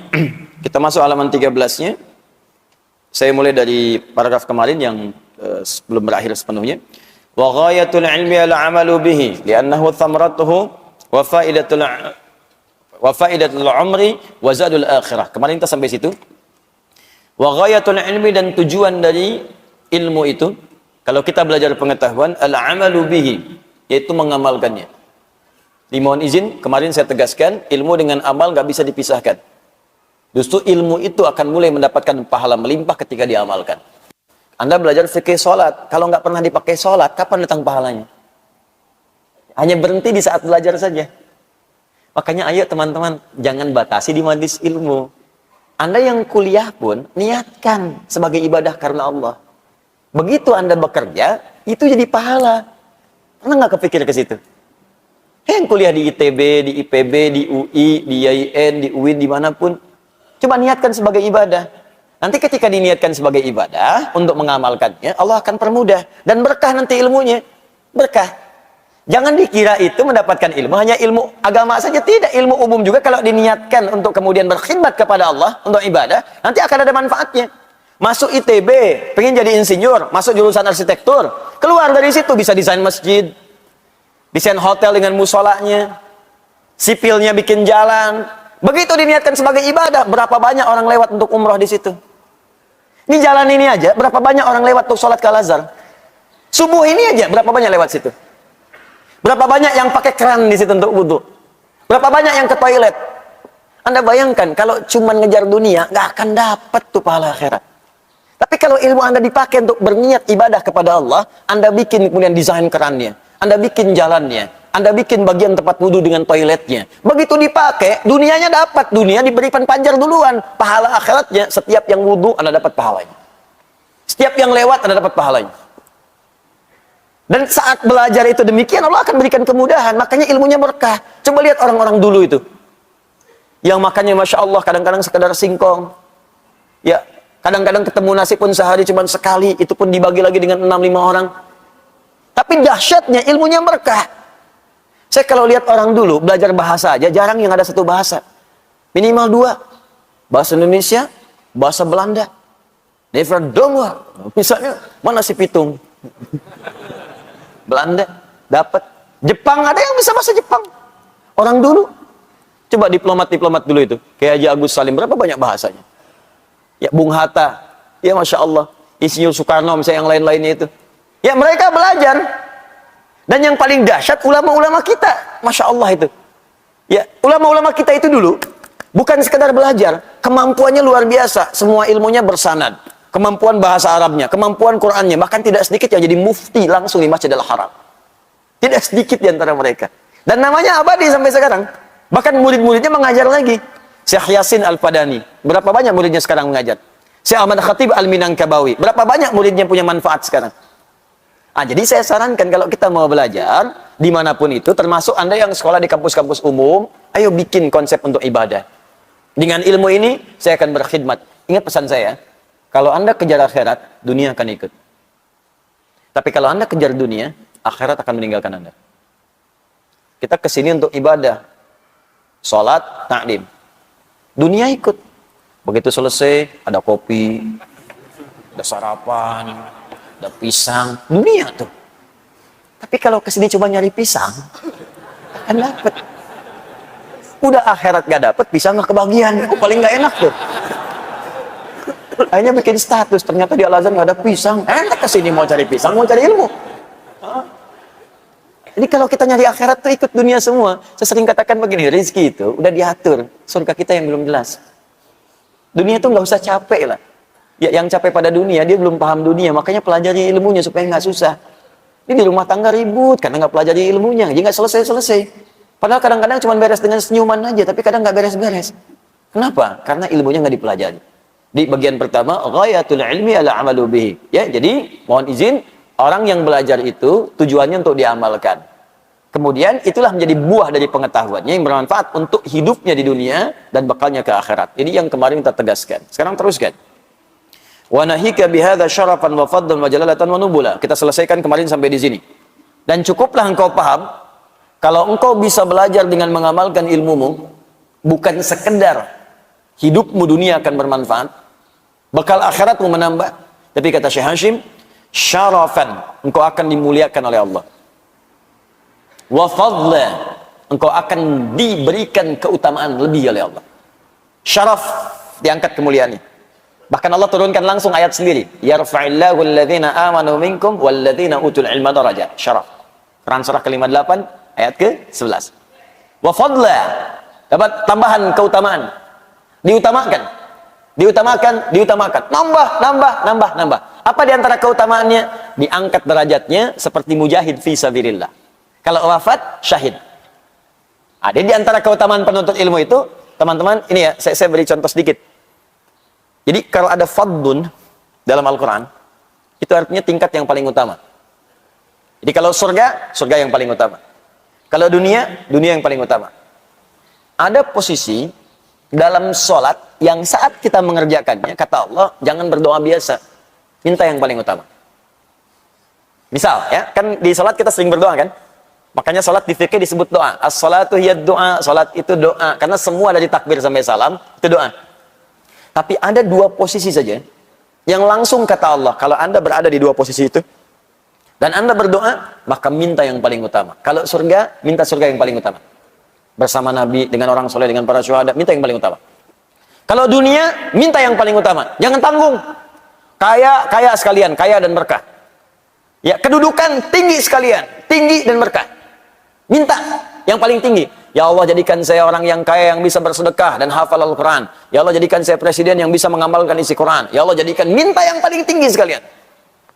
Kita masuk halaman 13-nya. Saya mulai dari paragraf kemarin yang belum berakhir sepenuhnya. Wa ghayatul ilmi al-'amalu bihi li'annahu thamratuhu wa faidatul umri wa zadul akhirah. Kemarin kita sampai situ. Wa ghayatul ilmi, dan tujuan dari ilmu itu, kalau kita belajar pengetahuan, al-'amalu bihi, yaitu mengamalkannya. Dimohon izin, kemarin saya tegaskan, ilmu dengan amal nggak bisa dipisahkan. Justru ilmu itu akan mulai mendapatkan pahala melimpah ketika diamalkan. Anda belajar fikih sholat, kalau nggak pernah dipakai sholat, kapan datang pahalanya? Hanya berhenti di saat belajar saja. Makanya ayo teman-teman, jangan batasi di majlis ilmu. Anda yang kuliah pun, niatkan sebagai ibadah karena Allah. Begitu Anda bekerja, itu jadi pahala. Pernah nggak kepikir ke situ? Yang kuliah di ITB, di IPB, di UI, di IAIN, di UIN, dimanapun, coba niatkan sebagai ibadah. Nanti ketika diniatkan sebagai ibadah, untuk mengamalkannya, Allah akan permudah. Dan berkah nanti ilmunya. Berkah. Jangan dikira itu mendapatkan ilmu, hanya ilmu agama saja. Tidak, ilmu umum juga kalau diniatkan untuk kemudian berkhidmat kepada Allah, untuk ibadah, nanti akan ada manfaatnya. Masuk ITB, pengen jadi insinyur, masuk jurusan arsitektur, keluar dari situ bisa desain masjid, desain hotel dengan musolanya, sipilnya bikin jalan. Begitu diniatkan sebagai ibadah, berapa banyak orang lewat untuk umroh di situ. Ini jalan ini aja, berapa banyak orang lewat untuk sholat ke Al-Azhar. Subuh ini aja, berapa banyak lewat situ. Berapa banyak yang pakai keran di situ untuk wudhu. Berapa banyak yang ke toilet. Anda bayangkan, kalau cuma ngejar dunia, nggak akan dapat tuh pahala akhirat. Tapi kalau ilmu Anda dipakai untuk berniat ibadah kepada Allah, Anda bikin kemudian desain kerannya, Anda bikin jalannya, Anda bikin bagian tempat wudhu dengan toiletnya. Begitu dipakai, dunianya dapat. Dunia diberikan panjar duluan. Pahala akhiratnya, setiap yang wudhu, Anda dapat pahalanya. Setiap yang lewat, Anda dapat pahalanya. Dan saat belajar itu demikian, Allah akan berikan kemudahan. Makanya ilmunya berkah. Coba lihat orang-orang dulu itu. Yang makannya Masya Allah, kadang-kadang sekedar singkong. Ya, kadang-kadang ketemu nasi pun sehari cuma sekali. Itu pun dibagi lagi dengan 6-5 orang. Tapi dahsyatnya ilmunya berkah. Saya kalau lihat orang dulu belajar bahasa aja, jarang yang ada satu bahasa. Minimal 2. Bahasa Indonesia, bahasa Belanda. Never dong. Misalnya, mana si pitung? Belanda, dapat. Jepang, ada yang bisa bahasa Jepang. Orang dulu. Coba diplomat-diplomat dulu itu. Kayak Haji Agus Salim, berapa banyak bahasanya? Ya, Bung Hatta. Ya, Masya Allah. Insinyur Soekarno, misalnya yang lain-lainnya itu. Ya, mereka belajar. Dan yang paling dahsyat ulama-ulama kita, Masya Allah itu. Ya, ulama-ulama kita itu dulu bukan sekadar belajar, kemampuannya luar biasa, semua ilmunya bersanad, kemampuan bahasa Arabnya, kemampuan Qurannya, bahkan tidak sedikit yang jadi mufti langsung di Masjidil Haram. Tidak sedikit di antara mereka. Dan namanya abadi sampai sekarang. Bahkan murid-muridnya mengajar lagi. Syekh Yasin Al-Padani, berapa banyak muridnya sekarang mengajar? Syekh Ahmad Khatib Al-Minangkabawi, berapa banyak muridnya punya manfaat sekarang? Jadi saya sarankan kalau kita mau belajar dimanapun itu, termasuk Anda yang sekolah di kampus-kampus umum, ayo bikin konsep untuk ibadah. Dengan ilmu ini saya akan berkhidmat. Ingat pesan saya, Kalau Anda kejar akhirat, dunia akan ikut. Tapi kalau Anda kejar dunia, akhirat akan meninggalkan Anda. Kita kesini untuk ibadah. Sholat, ta'lim. Dunia ikut. Begitu selesai, ada kopi, ada sarapan, ada pisang. Dunia tuh. Tapi kalau kesini cuma nyari pisang, akan dapat. Udah akhirat gak dapat, pisang gak kebagian. Oh, paling gak enak tuh. Akhirnya bikin status, ternyata di Al-Azhar gak ada pisang. Enak kesini mau cari pisang, mau cari ilmu. Jadi kalau kita nyari akhirat tuh ikut dunia semua. Saya sering katakan begini, rezeki itu udah diatur. Surga kita yang belum jelas. Dunia itu nggak usah capek lah. Ya, yang capek pada dunia, dia belum paham dunia. Makanya pelajari ilmunya supaya nggak susah. Ini di rumah tangga ribut karena nggak pelajari ilmunya. Jadi nggak selesai-selesai. Padahal kadang-kadang cuma beres dengan senyuman aja, tapi kadang nggak beres-beres. Kenapa? Karena ilmunya nggak dipelajari. Di bagian pertama, ghayatul ilmi ala amalu bihi. Ya, jadi mohon izin, orang yang belajar itu tujuannya untuk diamalkan. Kemudian itulah menjadi buah dari pengetahuannya yang bermanfaat untuk hidupnya di dunia dan bekalnya ke akhirat. Ini yang kemarin kita tegaskan. Sekarang teruskan. Wa nahika bihadza syarafan wa fadlan wa jalalatan wa nubula. Kita selesaikan kemarin sampai di sini. Dan cukuplah engkau paham kalau engkau bisa belajar dengan mengamalkan ilmumu, bukan sekedar hidupmu dunia akan bermanfaat, bekal akhiratmu menambah, tapi kata Syekh Hashim, syarafan, engkau akan dimuliakan oleh Allah. Wa fadla, engkau akan diberikan keutamaan lebih oleh Allah. Syaraf, diangkat kemuliaannya. Bahkan Allah turunkan langsung ayat sendiri. Yarfa'illahu alladhina amanu minkum walladhina utul ilma darajat. Syaraf. Quran surah ke-58 ayat ke-11. Wa fadla, dapat tambahan keutamaan. Diutamakan. Diutamakan. Nambah. Apa di antara keutamaannya? Diangkat derajatnya seperti mujahid fi sabilillah. Kalau wafat, syahid. Ada di antara keutamaan penuntut ilmu itu, teman-teman, ini ya, saya beri contoh sedikit. Jadi kalau ada fadlun dalam Al-Quran, itu artinya tingkat yang paling utama. Jadi kalau surga, surga yang paling utama. Kalau dunia, dunia yang paling utama. Ada posisi dalam sholat yang saat kita mengerjakannya, kata Allah, jangan berdoa biasa. Minta yang paling utama. Misal, ya, kan di sholat kita sering berdoa kan? Makanya sholat di fikih disebut doa. As-sholatu hiyad doa. Sholat itu doa. Karena semua dari takbir sampai salam, itu doa. Tapi ada dua posisi saja yang langsung kata Allah, kalau Anda berada di dua posisi itu dan Anda berdoa, maka minta yang paling utama. Kalau surga, minta surga yang paling utama. Bersama Nabi, dengan orang soleh, dengan para syuhada, minta yang paling utama. Kalau dunia, minta yang paling utama. Jangan tanggung. Kaya sekalian, kaya dan berkah. Ya, kedudukan tinggi sekalian, tinggi dan berkah. Minta yang paling tinggi. Ya Allah, jadikan saya orang yang kaya yang bisa bersedekah dan hafal Al-Quran. Ya Allah, jadikan saya presiden yang bisa mengamalkan isi Quran. Ya Allah, jadikan minta yang paling tinggi sekalian.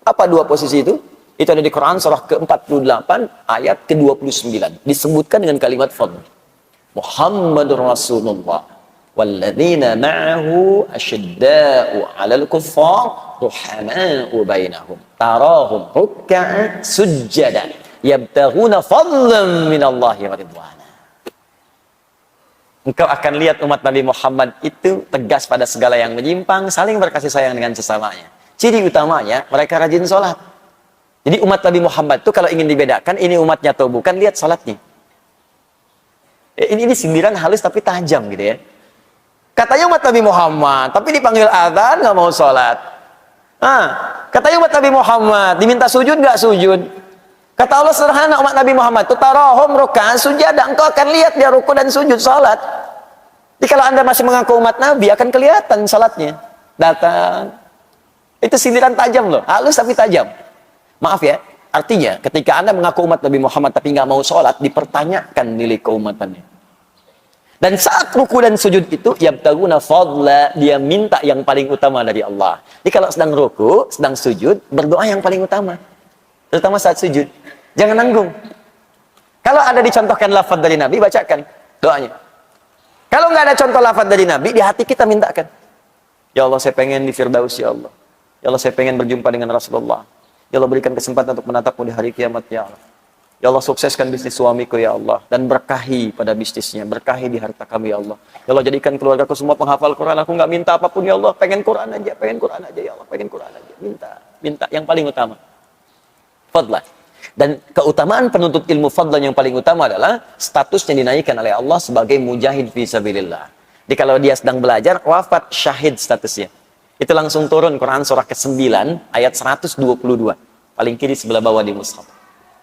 Apa dua posisi itu? Itu ada di Quran surah ke-48 ayat ke-29. Disebutkan dengan kalimat fadl. Muhammadur Rasulullah walladzina ma'ahu asyidda'u 'alal kuffar ruhama'u bainahum tarahum ruk'an sujjada yabtaghuna fadlan minallahi wa ridwana. Engkau akan lihat umat Nabi Muhammad itu tegas pada segala yang menyimpang, saling berkasih sayang dengan sesamanya. Ciri utamanya, mereka rajin sholat. Jadi umat Nabi Muhammad itu kalau ingin dibedakan, ini umatnya atau bukan, lihat sholatnya. Ini sindiran halus tapi tajam gitu ya. Katanya umat Nabi Muhammad, tapi dipanggil adzan nggak mau sholat. Katanya umat Nabi Muhammad, diminta sujud nggak sujud. Kata Allah sederhana, umat Nabi Muhammad itu tarahum ruk'an sujada. Engkau akan lihat dia ruku dan sujud salat. Jadi kalau Anda masih mengaku umat Nabi, akan kelihatan salatnya. Datang. Itu sindiran tajam loh, halus tapi tajam. Maaf ya, artinya ketika Anda mengaku umat Nabi Muhammad tapi nggak mau salat, dipertanyakan nilai keumatannya. Dan saat ruku dan sujud itu, yabtaguna fadla, dia minta yang paling utama dari Allah. Jadi kalau sedang ruku, sedang sujud, berdoa yang paling utama. Terutama saat sujud. Jangan nanggung. Kalau ada dicontohkan lafaz dari Nabi, bacakan doanya. Kalau nggak ada contoh lafaz dari Nabi, di hati kita mintakan. Ya Allah, saya pengen di Firdaus, ya Allah. Ya Allah, saya pengen berjumpa dengan Rasulullah. Ya Allah, berikan kesempatan untuk menatapmu di hari kiamat, ya Allah. Ya Allah, sukseskan bisnis suamiku ya Allah, dan berkahi pada bisnisnya, berkahi di harta kami ya Allah. Ya Allah, jadikan keluargaku semua penghafal Quran. Aku nggak minta apapun ya Allah, pengen Quran aja ya Allah, pengen Quran aja. Minta yang paling utama. Fadlah. Dan keutamaan penuntut ilmu fadlah yang paling utama adalah statusnya dinaikkan oleh Allah sebagai mujahid fi sabilillah. Jadi kalau dia sedang belajar, wafat syahid statusnya. Itu langsung turun Quran surah ke-9 ayat 122. Paling kiri sebelah bawah di mushaf.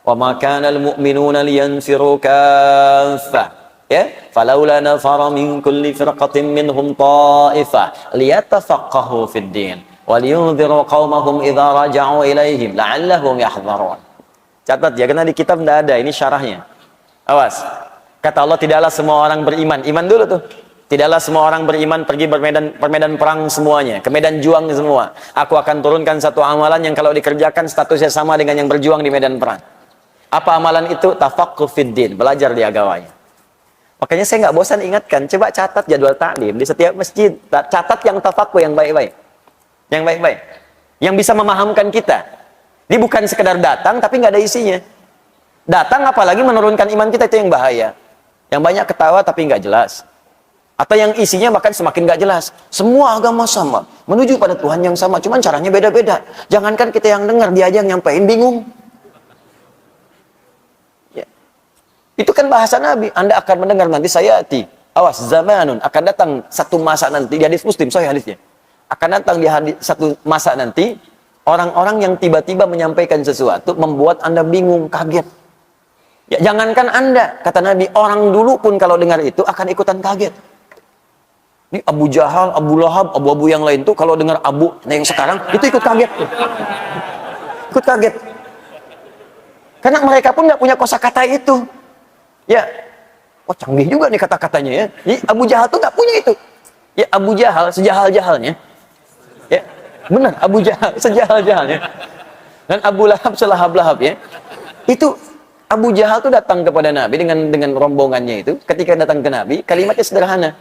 Wa ma kana al-mu'minuna liyanfiru kaffah. Ya, falaula nafara min kulli firqatin minhum ta'ifah liyatafaqahu fid din wa liyunziru qaumahum idza raja'u ilaihim la'allahum yahdharun. Catat ya, karena di kitab tidak ada, ini syarahnya. Awas. Kata Allah, tidaklah semua orang beriman. Iman dulu tuh. Tidaklah semua orang beriman pergi bermedan perang semuanya, ke medan juang semua. Aku akan turunkan satu amalan yang kalau dikerjakan statusnya sama dengan yang berjuang di medan perang. Apa amalan itu? Tafaqquh fid din, belajar di agamanya. Makanya saya nggak bosan ingatkan, coba catat jadwal taklim di setiap masjid. Catat yang tafaqquh yang baik-baik. Yang baik-baik. Yang bisa memahamkan kita. Ini bukan sekedar datang tapi nggak ada isinya. Datang apalagi menurunkan iman kita, itu yang bahaya. Yang banyak ketawa tapi nggak jelas. Atau yang isinya bahkan semakin nggak jelas. Semua agama sama, menuju pada Tuhan yang sama, cuman caranya beda-beda. Jangankan kita yang dengar, dia aja yang nyampein bingung. Ya. Itu kan bahasa Nabi. Anda akan mendengar nanti sayati. Awas, zamanun, akan datang satu masa nanti, di hadis Muslim, sahih hadisnya. Akan datang di satu masa nanti, orang-orang yang tiba-tiba menyampaikan sesuatu, membuat Anda bingung, kaget. Ya, jangankan Anda, kata Nabi, orang dulu pun kalau dengar itu akan ikutan kaget. Ini Abu Jahal, Abu Lahab, abu-abu yang lain tuh kalau dengar Abu, nah yang sekarang itu ikut kaget tuh. Ikut kaget. Karena mereka pun nggak punya kosakata itu. Ya, oh canggih juga nih kata-katanya ya. Jadi Abu Jahal tuh nggak punya itu. Ya Abu Jahal sejahal-jahalnya. Ya, benar Abu Jahal sejahal-jahalnya. Dan Abu Lahab selahab-lahab ya. Itu Abu Jahal tuh datang kepada Nabi dengan rombongannya itu. Ketika datang ke Nabi, kalimatnya sederhana.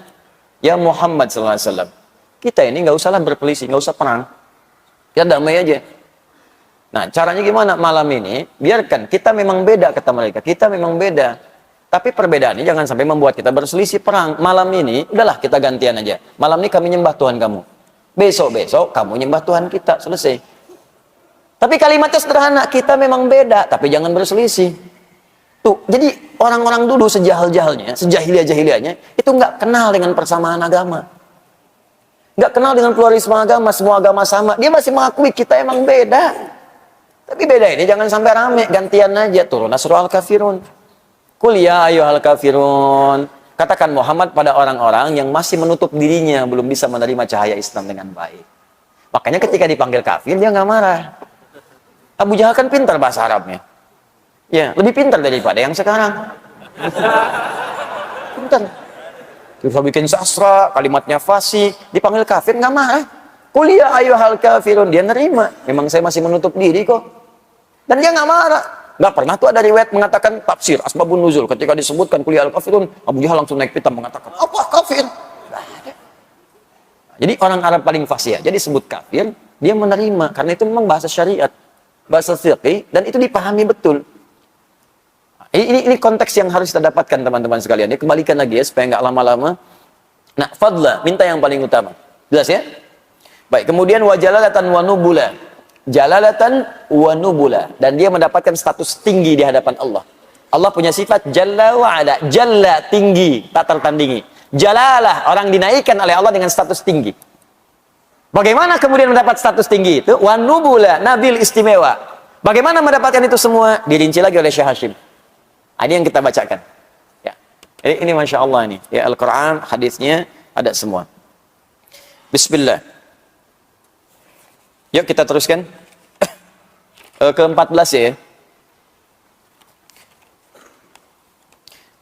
Ya Muhammad SAW, kita ini nggak usahlah berpelisih, nggak usah perang, ya damai aja. Nah caranya gimana malam ini? Biarkan kita memang beda, kata mereka, kita memang beda. Tapi perbedaan ini jangan sampai membuat kita berselisih perang. Malam ini, udahlah kita gantian aja. Malam ini kami nyembah Tuhan kamu. Besok kamu nyembah Tuhan kita, selesai. Tapi kalimatnya sederhana, kita memang beda, tapi jangan berselisih. Tuh, jadi orang-orang dulu sejahal-jahalnya, sejahiliah-jahiliahnya, itu nggak kenal dengan persamaan agama. Nggak kenal dengan pluralisme agama, semua agama sama. Dia masih mengakui kita emang beda. Tapi beda ini jangan sampai rame, gantian aja. Turun surah Al-Kafirun. Qul ya ayyuhal kafirun. Katakan Muhammad pada orang-orang yang masih menutup dirinya, belum bisa menerima cahaya Islam dengan baik. Makanya ketika dipanggil kafir, dia nggak marah. Abu Jahal kan pintar bahasa Arabnya. Ya, lebih pintar daripada yang sekarang. Pintar. Bisa bikin sastra, kalimatnya fasih, dipanggil kafir nggak marah. Qul ya ayyuhal kafirun, dia nerima. Memang saya masih menutup diri kok. Dan dia nggak marah. Nggak pernah tuh ada riwayat mengatakan tafsir asbabun nuzul. Ketika disebutkan qul ya al kafirun, Abu Jahal langsung naik pitam mengatakan, apa kafir? Nggak ada. Jadi orang Arab paling fasih aja disebut kafir, dia menerima. Karena itu memang bahasa syariat, bahasa fiqih, dan itu dipahami betul. Ini konteks yang harus kita dapatkan teman-teman sekalian. Ya, kembalikan lagi ya supaya nggak lama-lama. Nah, fadlah, minta yang paling utama. Jelas ya? Baik, kemudian wajalalatan wa nubula. Jalalatan wa nubula, dan dia mendapatkan status tinggi di hadapan Allah. Allah punya sifat jalla wa ala. Jalla tinggi, tak tertandingi. Jalalah, orang dinaikkan oleh Allah dengan status tinggi. Bagaimana kemudian mendapat status tinggi itu? Wa nubula, nabil istimewa. Bagaimana mendapatkan itu semua? Dirinci lagi oleh Syekh Hashim. Ini yang kita bacakan. Ya. Ini Masya Allah ini. Ya, Al-Quran, hadisnya ada semua. Bismillah. Yuk kita teruskan. Ke-14 ya.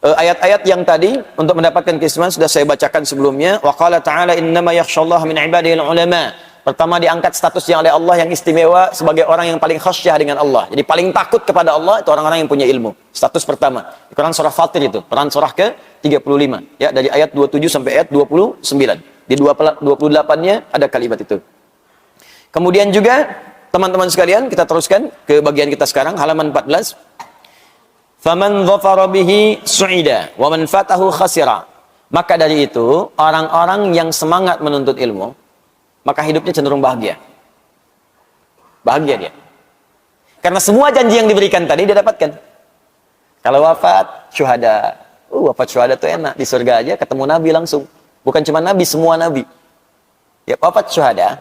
Ayat-ayat yang tadi untuk mendapatkan keistimewaan sudah saya bacakan sebelumnya. Wa qala ta'ala innama yakhshallaha min ibadihil ulama. Pertama diangkat statusnya oleh Allah yang istimewa sebagai orang yang paling khasyah dengan Allah. Jadi paling takut kepada Allah itu orang-orang yang punya ilmu. Status pertama. Di Quran surah Fatir itu, Quran surah ke-35. Ya, dari ayat 27 sampai ayat 29. Di 28-nya ada kalimat itu. Kemudian juga teman-teman sekalian, kita teruskan ke bagian kita sekarang, halaman 14. Faman dhafara bihi su'ida wa man fatahu khasira. Maka dari itu, orang-orang yang semangat menuntut ilmu, maka hidupnya cenderung bahagia. Bahagia dia. Karena semua janji yang diberikan tadi dia dapatkan. Kalau wafat, syuhada. Wafat syuhada itu enak. Di surga aja ketemu Nabi langsung. Bukan cuma Nabi, semua Nabi. Ya, wafat syuhada.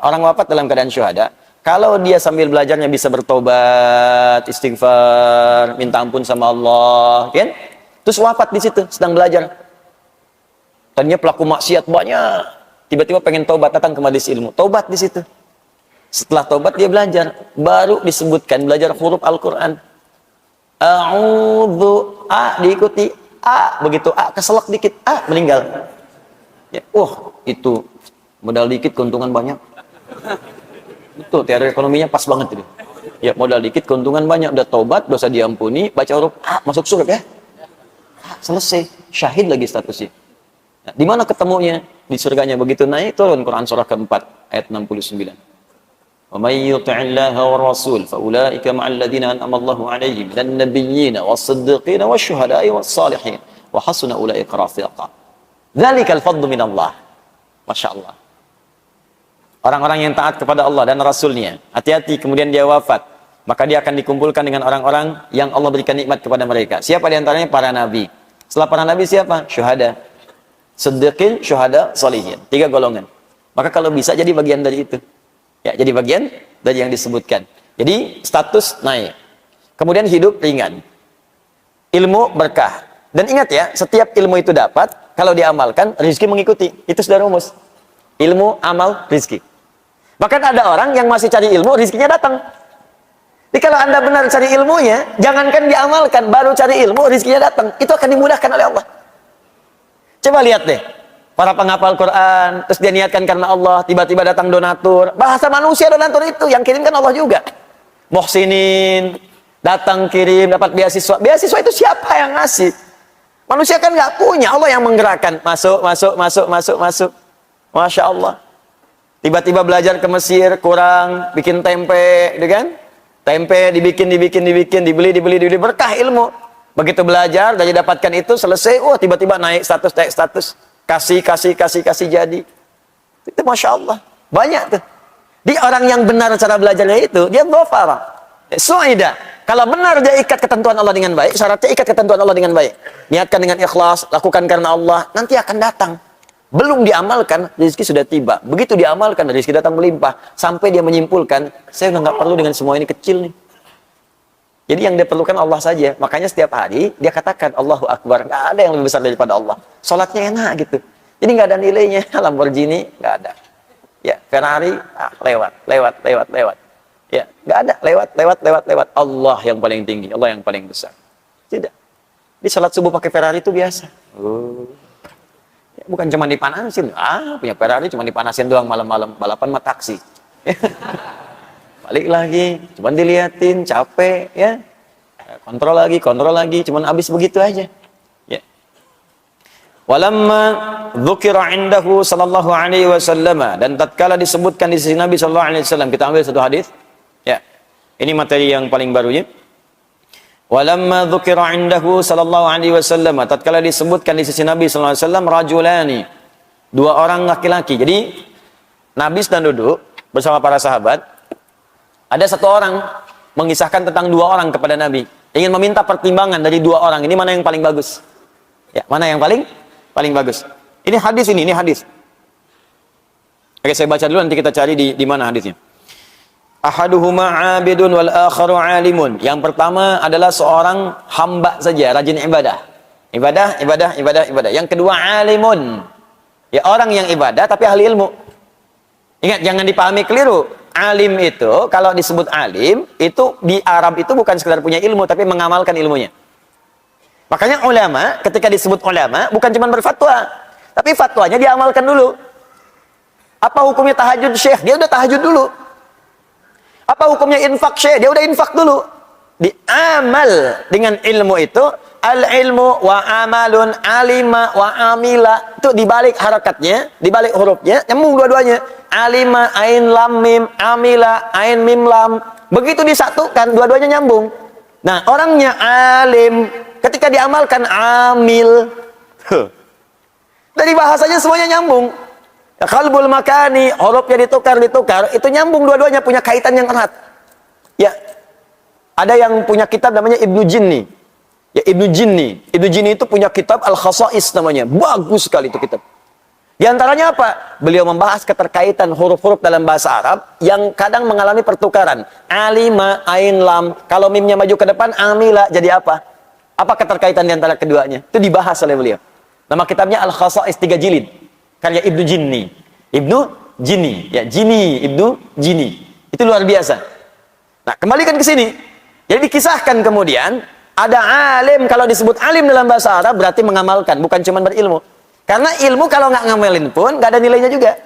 Orang wafat dalam keadaan syuhada. Kalau dia sambil belajarnya bisa bertobat, istighfar, minta ampun sama Allah, kan? Terus wafat di situ, sedang belajar. Tadinya pelaku maksiat banyak, tiba-tiba pengen tobat, datang ke majelis ilmu, tobat di situ. Setelah tobat dia belajar, baru disebutkan belajar huruf Al-Quran. A'udhu, A diikuti, A begitu A keselak dikit, A meninggal. Ya, itu modal dikit keuntungan banyak. Betul, teori ekonominya pas banget itu. Ya, modal dikit keuntungan banyak, udah tobat, dosa diampuni, baca huruf A masuk surga ya. Selesai, syahid lagi statusnya. Nah, di mana ketemunya? Di surganya. Begitu naik turun Quran surah keempat ayat 69. Wa may yuti'illaha war rasul fa ulaika ma'al ladzina an'ama Allahu 'alaihim minan nabiyyin was-siddiqin wasyuhada'i was-salihin wa hasuna ulaika rafiqa. Dzalikal fadlu minallah. Masyaallah. Orang-orang yang taat kepada Allah dan Rasulnya, hati-hati kemudian dia wafat, maka dia akan dikumpulkan dengan orang-orang yang Allah berikan nikmat kepada mereka. Siapa di antaranya? Para nabi. Setelah para nabi siapa? Syuhada, siddiqin, syuhada, salihin. 3 golongan. Maka kalau bisa jadi bagian dari itu. Ya, jadi bagian dari yang disebutkan. Jadi status naik. Kemudian hidup ringan. Ilmu berkah. Dan ingat ya, setiap ilmu itu dapat, kalau diamalkan, rezeki mengikuti. Itu sudah rumus. Ilmu, amal, rezeki. Bahkan ada orang yang masih cari ilmu, rezekinya datang. Jadi kalau Anda benar cari ilmunya, jangankan diamalkan, baru cari ilmu, rezekinya datang. Itu akan dimudahkan oleh Allah. Coba lihat deh, para penghafal Quran, terus dia niatkan karena Allah, tiba-tiba datang donatur. Bahasa manusia donatur itu, yang kirim kan Allah juga. Muhsinin, datang kirim, dapat beasiswa. Beasiswa itu siapa yang ngasih? Manusia kan nggak punya, Allah yang menggerakkan. Masuk. Masya Allah. Tiba-tiba belajar ke Mesir, kurang, bikin tempe, gitu kan? Tempe dibikin, dibeli, berkah ilmu. Begitu belajar, dari dapatkan itu, selesai, tiba-tiba naik status, kasih jadi. Itu Masya Allah, banyak tuh. Di orang yang benar cara belajarnya itu, dia dhafara. Su'ida. Kalau benar dia ikat ketentuan Allah dengan baik, syaratnya ikat ketentuan Allah dengan baik. Niatkan dengan ikhlas, lakukan karena Allah, nanti akan datang. Belum diamalkan, rezeki sudah tiba. Begitu diamalkan, rezeki datang melimpah. Sampai dia menyimpulkan, saya udah nggak perlu dengan semua ini kecil nih. Jadi yang dia perlukan Allah saja. Makanya setiap hari, dia katakan, Allahu Akbar. Nggak ada yang lebih besar daripada Allah. Sholatnya enak gitu. Jadi nggak ada nilainya. Lamborghini, nggak ada. Ya, Ferrari, lewat. Ya, nggak ada. Lewat. Allah yang paling tinggi. Allah yang paling besar. Tidak. Di sholat subuh pakai Ferrari itu biasa. Bukan cuma dipanasin, punya Ferrari cuma dipanasin doang malam-malam, balapan mah taksi. Balik lagi, cuma diliatin, capek, ya. Kontrol lagi, cuma habis begitu aja. Ya. Walamma dzukira indahu sallallahu alaihi wasallam, dan tatkala disebutkan di sisi Nabi sallallahu alaihi wasallam, kita ambil satu hadis. Ya. Ini materi yang paling barunya. Walamma dzukira indahu sallallahu alaihi wasallam, tatkala disebutkan di sisi Nabi sallallahu alaihi wasallam, rajulani, 2 orang laki-laki. Jadi Nabi sedang duduk bersama para sahabat. Ada 1 orang mengisahkan tentang 2 orang kepada Nabi, ingin meminta pertimbangan dari 2 orang ini, mana yang paling bagus. Ya, mana yang paling bagus. Ini hadis. Oke, saya baca dulu, nanti kita cari di mana hadisnya. Ahaduhuma 'abidun wal akharu 'alimun. Yang pertama adalah seorang hamba saja, rajin ibadah. Ibadah. Yang kedua 'alimun. Ya, orang yang ibadah tapi ahli ilmu. Ingat, jangan dipahami keliru. Alim itu, kalau disebut alim, itu di Arab itu bukan sekedar punya ilmu, tapi mengamalkan ilmunya. Makanya ulama, ketika disebut ulama, bukan cuma berfatwa, tapi fatwanya diamalkan dulu. Apa hukumnya tahajud syekh? Dia udah tahajud dulu. Apa hukumnya infak syekh? Dia udah infak dulu. Diamal dengan ilmu itu, al-ilmu wa amalun, alima wa amila. Itu dibalik harakatnya, dibalik hurufnya, nyambung dua-duanya. Alima, ain lam mim, amila, ain mim lam. Begitu disatukan, dua-duanya nyambung. Nah, orangnya alim, ketika diamalkan amil. Dari bahasanya semuanya nyambung. Ya, qalbul makani, hurufnya ditukar, itu nyambung dua-duanya, punya kaitan yang erat. Ya, ada yang punya kitab namanya Ibnu Jinni. Ya, Ibnu Jinni. Ibnu Jinni itu punya kitab Al-Khasa'is namanya. Bagus sekali itu kitab. Di antaranya apa? Beliau membahas keterkaitan huruf-huruf dalam bahasa Arab yang kadang mengalami pertukaran. Alima, ain, lam. Kalau mimnya maju ke depan, amila jadi apa? Apa keterkaitan di antara keduanya? Itu dibahas oleh beliau. Nama kitabnya Al-Khasa'is 3 jilid. Karya Ibnu Jinni. Ibnu Jinni. Ya, Jinni, Ibnu Jinni. Itu luar biasa. Nah, kembalikan ke sini. Jadi dikisahkan kemudian, ada alim, kalau disebut alim dalam bahasa Arab berarti mengamalkan, bukan cuma berilmu. Karena ilmu kalau nggak ngamalin pun nggak ada nilainya juga.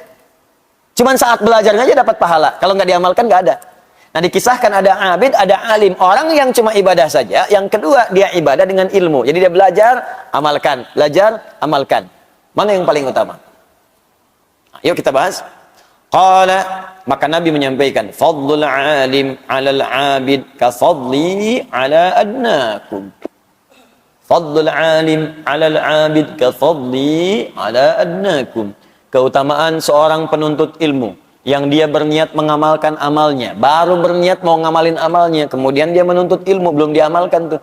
Cuman saat belajarnya aja dapat pahala. Kalau nggak diamalkan nggak ada. Nah, dikisahkan ada abid, ada alim. Orang yang cuma ibadah saja. Yang kedua, dia ibadah dengan ilmu. Jadi dia belajar, amalkan. Belajar, amalkan. Mana yang paling utama? Yuk kita bahas. Qala, maka Nabi menyampaikan, fadlul alim 'alal 'abid ka fadli 'ala adnakum. Fadlul alim 'alal 'abid ka fadli 'ala adnakum. Keutamaan seorang penuntut ilmu yang dia berniat mengamalkan amalnya, baru berniat mau ngamalin amalnya, kemudian dia menuntut ilmu, belum diamalkan tuh.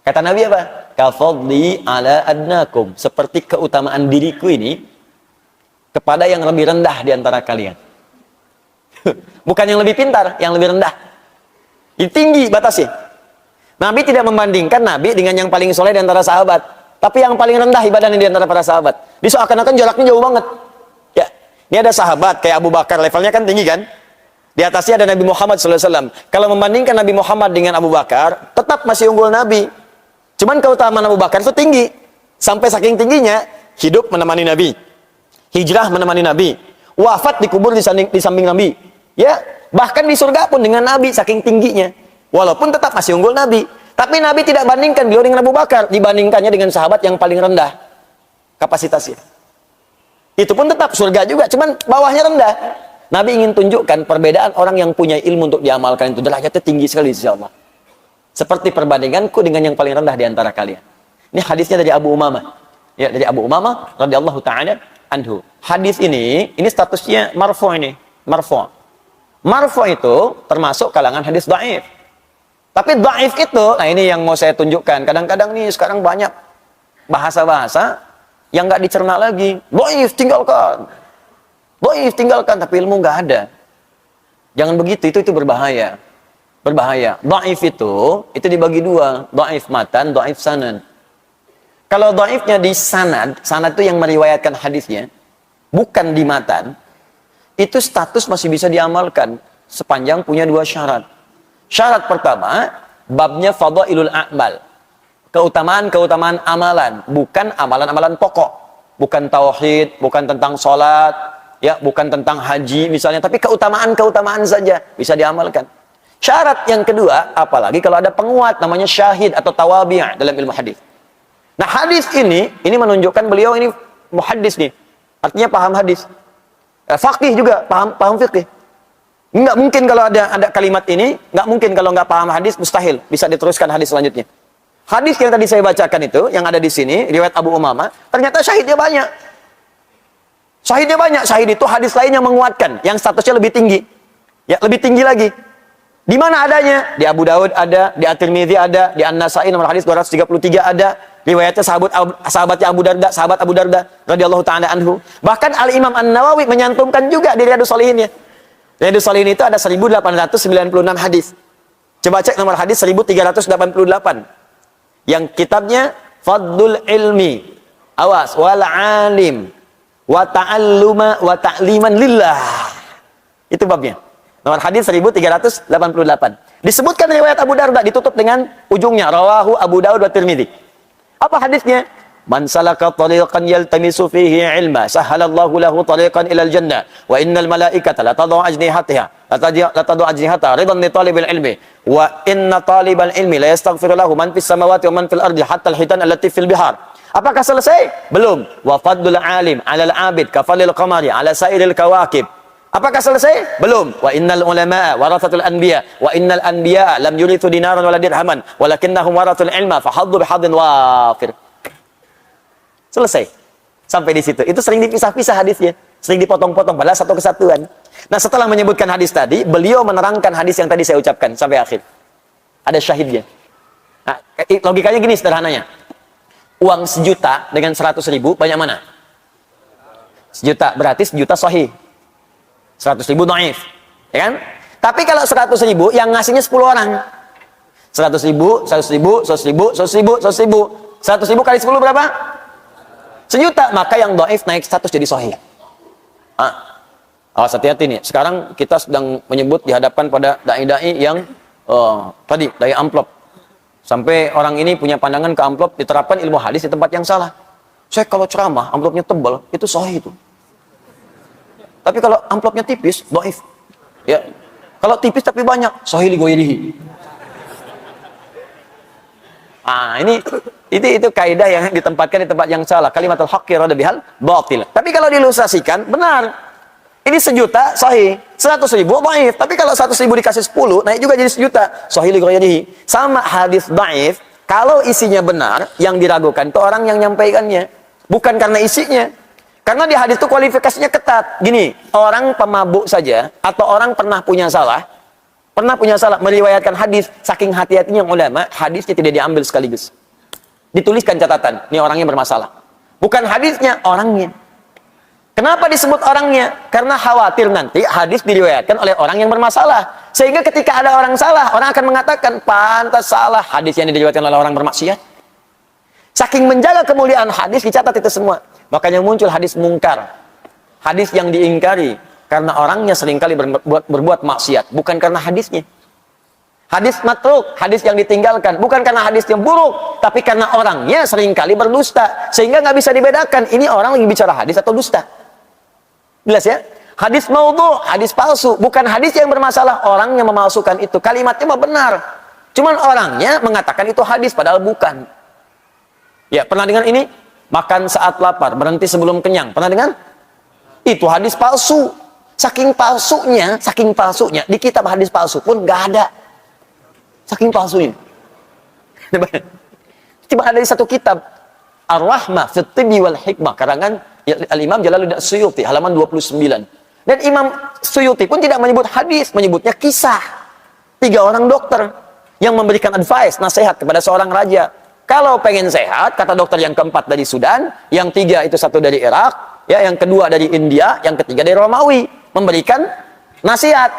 Kata Nabi apa? Ka fadli 'ala adnakum, seperti keutamaan diriku ini kepada yang lebih rendah di antara kalian. Bukan yang lebih pintar, yang lebih rendah. Ini tinggi batasnya. Nabi tidak membandingkan Nabi dengan yang paling soleh di antara sahabat. Tapi yang paling rendah ibadahnya di antara para sahabat. Diseakan-akan jaraknya jauh banget. Ya, ini ada sahabat kayak Abu Bakar, levelnya kan tinggi kan? Di atasnya ada Nabi Muhammad SAW. Kalau membandingkan Nabi Muhammad dengan Abu Bakar, tetap masih unggul Nabi. Cuman keutamaan Abu Bakar itu tinggi. Sampai saking tingginya, hidup menemani Nabi. Hijrah menemani Nabi, wafat dikubur di samping Nabi. Ya, bahkan di surga pun dengan Nabi saking tingginya. Walaupun tetap masih unggul Nabi, tapi Nabi tidak bandingkan beliau dengan Abu Bakar, dibandingkannya dengan sahabat yang paling rendah kapasitasnya. Itu pun tetap surga juga, cuman bawahnya rendah. Nabi ingin tunjukkan perbedaan orang yang punya ilmu untuk diamalkan itu derajatnya tinggi sekali insyaallah. Seperti perbandinganku dengan yang paling rendah di antara kalian. Ini hadisnya dari Abu Umamah. Ya, dari Abu Umamah radhiyallahu taala anhu. Hadis ini statusnya marfu ini, marfu. Marfu itu termasuk kalangan hadis dhaif. Tapi dhaif itu, nah ini yang mau saya tunjukkan. Kadang-kadang nih sekarang banyak bahasa-bahasa yang nggak dicerna lagi. Dhaif tinggalkan. Dhaif tinggalkan, tapi ilmu nggak ada. Jangan begitu, itu berbahaya. Berbahaya. Dhaif itu dibagi dua, dhaif matan, dhaif sanad. Kalau dhaifnya di sanad, sanad itu yang meriwayatkan hadisnya, bukan di matan, itu status masih bisa diamalkan sepanjang punya dua syarat. Syarat pertama, babnya fadailul a'mal. Keutamaan-keutamaan amalan, bukan amalan-amalan pokok. Bukan tauhid, bukan tentang sholat, ya, bukan tentang haji misalnya, tapi keutamaan-keutamaan saja bisa diamalkan. Syarat yang kedua, apalagi kalau ada penguat namanya syahid atau tawabi' dalam ilmu hadis. Nah, hadis ini menunjukkan beliau ini muhaddis nih. Artinya paham hadis. Faqih juga, paham fikih. Nggak mungkin kalau ada kalimat ini, nggak mungkin kalau nggak paham hadis, mustahil bisa diteruskan hadis selanjutnya. Hadis yang tadi saya bacakan itu, yang ada di sini, riwayat Abu Umamah, ternyata syahidnya banyak. Syahidnya banyak. Syahid itu hadis lain yang menguatkan, yang statusnya lebih tinggi. Ya, lebih tinggi lagi. Di mana adanya? Di Abu Dawud ada, di At-Tirmidzi ada, di An-Nasai nomor hadis 233 ada. Riwayatnya sahabatnya sahabat Abu Darda radhiyallahu taala anhu. Bahkan Al-Imam An-Nawawi menyantumkan juga di Riyadhus Shalihin-nya. Riyadhus Shalihin itu ada 1896 hadis. Coba cek nomor hadis 1388. Yang kitabnya Fadlul Ilmi. Awas, wal alim wa ta'alluma wa ta'liman lillah. Itu babnya. Nomor hadis 1388. Disebutkan riwayat Abu Darda ditutup dengan ujungnya rawahu Abu Dawud wa Tirmidzi. Apa hadisnya? Man salaka tariqan yaltamisu fihi ilma sahhalallahu lahu tariqan ilal jannah wa innal malaikata la tad'u ajnihataha la tad'u ajnihataha ridan li talibil ilmi wa inna talibal ilmi la yastaghfiru lahu man fis samawati wa man fil ardi hatta al hitan allati fil bihar. Apakah selesai? Belum. Wa fadlul alim 'alal 'abid ka fadlil qamari 'ala sairil kawakib. Apakah selesai? Belum. Wa innal ulama warathatul anbiya wa innal anbiya lam yurithu dinaran wala dirhaman walakinnahum warathul ilma fahaddu bihadin wafir. Selesai. Sampai di situ. Itu sering dipisah-pisah hadisnya, sering dipotong-potong padahal satu kesatuan. Nah, setelah menyebutkan hadis tadi, beliau menerangkan hadis yang tadi saya ucapkan sampai akhir. Ada syahidnya. Nah, logikanya gini sederhananya. Uang 1 juta dengan 100 ribu banyak mana? 1 juta, berarti 1 juta sahih. 100 ribu dhaif, ya kan? Tapi kalau 100 ribu yang ngasihnya 10 orang. 100 ribu, 100 ribu, 100 ribu, 100 ribu, 100 ribu. 100 ribu kali 10 berapa? 1 juta, maka yang dhaif naik status jadi sahih. Awas hati-hati nih. Sekarang kita sedang menyebut di hadapan pada dai-dai yang tadi dai amplop. Sampai orang ini punya pandangan ke amplop diterapkan ilmu hadis di tempat yang salah. Saya kalau ceramah amplopnya tebal, itu sahih itu. Tapi kalau amplopnya tipis, dhaif. Ya. Kalau tipis tapi banyak, sahih li ghairihi. Itu kaidah yang ditempatkan di tempat yang salah. Kalimatul haqqi rada bihal batil. Tapi kalau diilustrasikan, benar. Ini 1 juta sahih, 100 ribu dhaif. Tapi kalau 100 ribu dikasih 10, naik juga jadi 1 juta. Sahih li ghairihi. Sama hadis dhaif, kalau isinya benar, yang diragukan itu orang yang nyampaikannya, bukan karena isinya. Karena di hadis itu kualifikasinya ketat. Gini, orang pemabuk saja atau orang pernah punya salah meriwayatkan hadis, saking hati-hatinya ulama, hadisnya tidak diambil sekaligus. Dituliskan catatan, ini orangnya bermasalah. Bukan hadisnya, orangnya. Kenapa disebut orangnya? Karena khawatir nanti hadis diriwayatkan oleh orang yang bermasalah. Sehingga ketika ada orang salah, orang akan mengatakan, pantas salah hadis yang diriwayatkan oleh orang bermaksiat. Saking menjaga kemuliaan hadis, dicatat itu semua. Makanya muncul hadis mungkar. Hadis yang diingkari. Karena orangnya seringkali berbuat maksiat. Bukan karena hadisnya. Hadis matruk, hadis yang ditinggalkan. Bukan karena hadis yang buruk. Tapi karena orangnya seringkali berdusta. Sehingga nggak bisa dibedakan. Ini orang lagi bicara hadis atau dusta. Jelas ya? Hadis maudhu, hadis palsu. Bukan hadis yang bermasalah. Orang yang memalsukan itu. Kalimatnya mah benar. Cuman orangnya mengatakan itu hadis. Padahal bukan. Ya, pernah dengar ini? Makan saat lapar, berhenti sebelum kenyang. Pernah dengar? Itu hadis palsu. Saking palsunya, di kitab hadis palsu pun nggak ada. Saking palsunya. Cuma ada di satu kitab, Ar-Rahmah fi Tibbi wal Hikmah, karangan Al-Imam Jalaluddin Suyuti, halaman 29. Dan Imam Suyuti pun tidak menyebut hadis, menyebutnya kisah. 3 orang dokter yang memberikan advice, nasihat kepada seorang raja. Kalau pengen sehat, kata dokter yang keempat dari Sudan, yang 3 itu 1 dari Irak, ya, yang kedua dari India, yang ketiga dari Romawi, memberikan nasihat,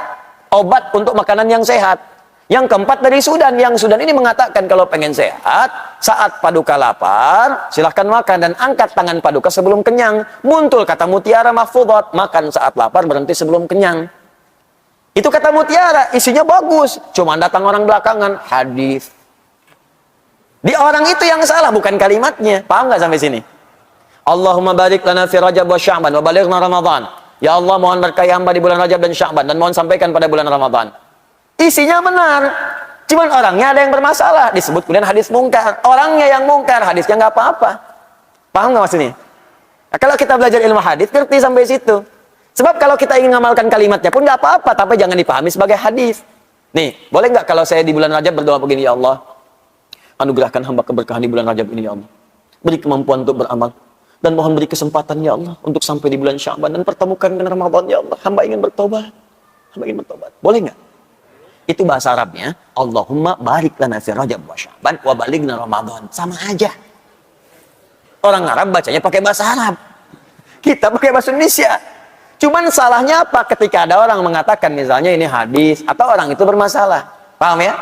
obat untuk makanan yang sehat. Yang keempat dari Sudan, yang Sudan ini mengatakan kalau pengen sehat, saat paduka lapar, silahkan makan dan angkat tangan paduka sebelum kenyang. Muncul kata mutiara mahfudhat, makan saat lapar, berhenti sebelum kenyang. Itu kata mutiara, isinya bagus, cuma datang orang belakangan, hadis. Di orang itu yang salah, bukan kalimatnya. Paham nggak sampai sini? Allahumma barik lana fi Rajab wa Sya'ban wa balighna Ramadan. Ya Allah, mohon berkahi hamba di bulan Rajab dan Sya'ban, dan mohon sampaikan pada bulan Ramadan. Isinya benar. Cuman orangnya ada yang bermasalah. Disebut kemudian hadis mungkar. Orangnya yang mungkar, hadisnya nggak apa-apa. Paham nggak maksudnya? Nah, kalau kita belajar ilmu hadis, ngerti sampai situ. Sebab kalau kita ingin mengamalkan kalimatnya pun nggak apa-apa, tapi jangan dipahami sebagai hadis. Nih, boleh nggak kalau saya di bulan Rajab berdoa begini, ya Allah, anugerahkan hamba keberkahan di bulan Rajab ini, ya Allah. Beri kemampuan untuk beramal. Dan mohon beri kesempatan, ya Allah, untuk sampai di bulan Sya'ban dan pertemukan dengan Ramadan, ya Allah. Hamba ingin bertobat. Hamba ingin bertobat. Boleh nggak? Itu bahasa Arabnya. Allahumma barik lana fi Rajab wa Sya'ban wa balighna Ramadan. Sama aja. Orang Arab bacanya pakai bahasa Arab. Kita pakai bahasa Indonesia. Cuman salahnya apa? Ketika ada orang mengatakan misalnya ini hadis atau orang itu bermasalah. Paham ya?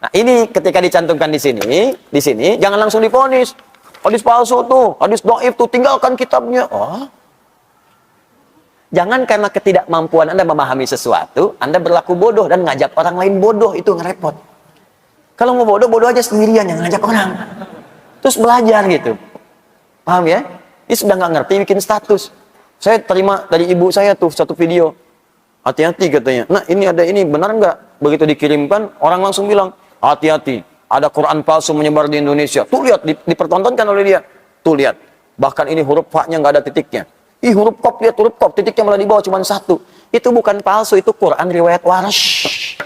Nah, ini ketika dicantumkan di sini jangan langsung divonis. Hadis palsu tuh, hadis dhaif tuh, tinggalkan kitabnya. Oh. Jangan karena ketidakmampuan Anda memahami sesuatu, Anda berlaku bodoh dan ngajak orang lain bodoh, itu ngerepot. Kalau mau bodoh aja sendirian, yang ngajak orang. Terus belajar gitu. Paham ya? Ini sudah nggak ngerti bikin status. Saya terima dari ibu saya tuh satu video. Hati-hati katanya. Nah, ini ada ini, benar nggak? Begitu dikirimkan, orang langsung bilang, hati-hati. Ada Quran palsu menyebar di Indonesia. Tuh lihat, dipertontonkan oleh dia. Tuh lihat. Bahkan ini huruf fa-nya nggak ada titiknya. Ih, huruf kop, lihat huruf kop. Titiknya malah di bawah cuma 1. Itu bukan palsu, itu Quran riwayat Warsh.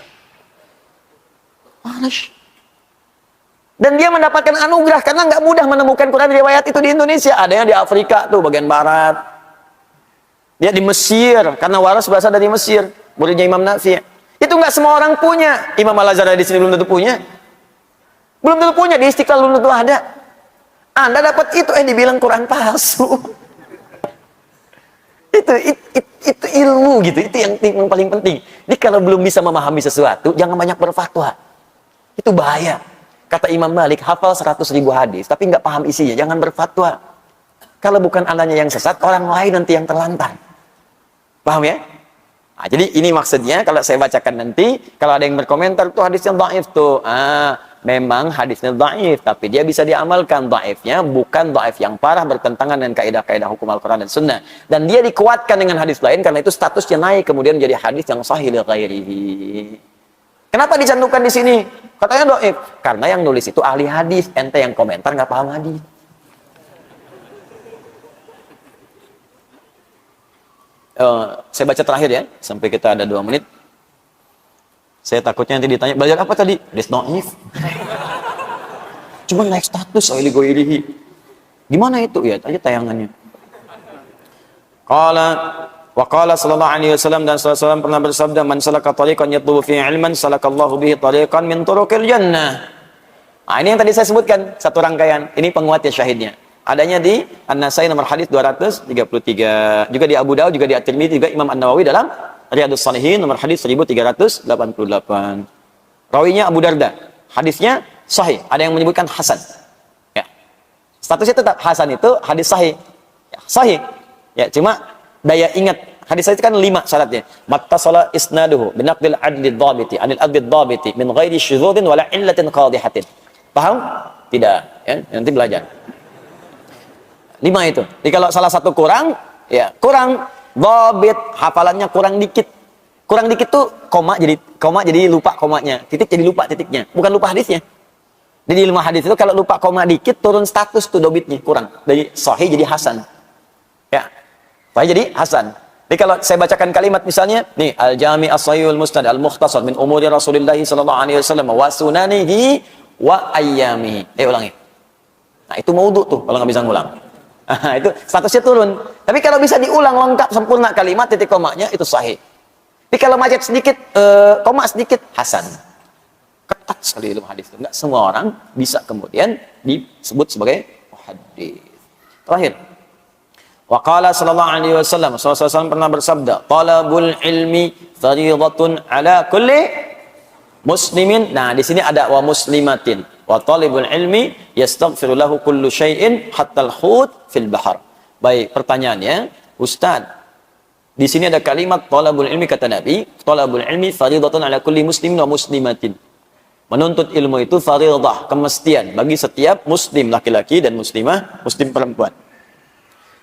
Warsh. Dan dia mendapatkan anugerah karena nggak mudah menemukan Quran riwayat itu di Indonesia. Adanya di Afrika tuh bagian barat. Dia di Mesir karena Warsh berasal dari Mesir, muridnya Imam Nafi'. Itu nggak semua orang punya. Imam Al-Azhar di sini belum tentu punya. Belum tentu punya, di Istiqlal belum tentu ada. Anda dapat itu dibilang Quran palsu. itu ilmu gitu, itu yang paling penting. Jadi kalau belum bisa memahami sesuatu, jangan banyak berfatwa. Itu bahaya. Kata Imam Malik, hafal 100.000 hadis, tapi nggak paham isinya, jangan berfatwa. Kalau bukan Andanya yang sesat, orang lain nanti yang terlantar. Paham ya? Nah, jadi ini maksudnya, kalau saya bacakan nanti, kalau ada yang berkomentar, tuh hadisnya dhaif tuh. Memang hadisnya dhaif, tapi dia bisa diamalkan. Dhaifnya bukan dhaif yang parah, bertentangan dengan kaidah-kaidah hukum Al-Quran dan Sunnah. Dan dia dikuatkan dengan hadis lain, karena itu statusnya naik, kemudian menjadi hadis yang sahih li ghairihi. Kenapa dicantumkan di sini? Katanya dhaif. Karena yang nulis itu ahli hadis, ente yang komentar nggak paham hadis. Saya baca terakhir ya, sampai kita ada 2 menit. Saya takutnya nanti ditanya, belajar apa tadi? Hadis dhaif. Cuma naik status li ghairihi. Gimana itu? Ya, aja tayangannya. Wa qala sallallahu alaihi wasallam, dan sallallahu pernah bersabda, man salaka tariqan yatlubu fihi ilman salakallahu bihi tariqan min turuqil jannah. Nah, ini yang tadi saya sebutkan, satu rangkaian. Ini penguatnya, syahidnya. Adanya di An-Nasai nomor hadis 233, juga di Abu Daud, juga di At-Tirmidzi, juga Imam An-Nawawi dalam Riyadhus Shalihin nomor hadis 1388. Rawinya Abu Darda. Hadisnya sahih, ada yang menyebutkan hasan. Ya. Statusnya tetap hasan, itu hadis sahih. Ya, sahih. Ya, cuma daya ingat hadis itu kan 5 syaratnya. Mattasala isnaduhu binaqdil adli dhabiti anil adli dhabiti min ghairi syudzudin wala illatin qadihatin. Paham? Tidak, ya, nanti belajar. 5 itu. Jadi kalau salah satu kurang, ya, kurang dhabit, hafalannya kurang dikit. Kurang dikit tuh koma jadi lupa komanya, titik jadi lupa titiknya. Bukan lupa hadisnya. Jadi ilmu hadis itu kalau lupa koma dikit turun status tuh dhabitnya, kurang. Dari sahih jadi hasan. Ya. Jadi hasan. Jadi kalau saya bacakan kalimat misalnya, nih al-jami' as-sahihul musnad al-mukhtasar min umuri Rasulillah sallallahu alaihi wasallam wa sunanihi wa ayyamihi. Ulangi. Nah, itu maudhu tuh kalau nggak bisa ngulang. Itu statusnya turun. Tapi kalau bisa diulang lengkap sempurna kalimat titik komanya itu sahih. Tapi kalau macet sedikit, koma sedikit, hasan. Ketat sekali ilmu hadis itu. Nggak semua orang bisa kemudian disebut sebagai hadis. Terakhir. Wa qala sallallahu alaihi wasallam, SAW pernah bersabda, talabul ilmi fardhatun ala kulli muslimin. Nah, di sini ada wa muslimatin. Wa talibul ilmi yastaghfiru lahu kullu syai'in hatta al-hut fil bahar. Baik, pertanyaannya, Ustaz, di sini ada kalimat talabul ilmi, kata Nabi, talabul ilmi fardhatun ala kulli muslimin wa muslimatin. Menuntut ilmu itu fardhah, kemestian bagi setiap muslim laki-laki dan muslimah, muslim perempuan.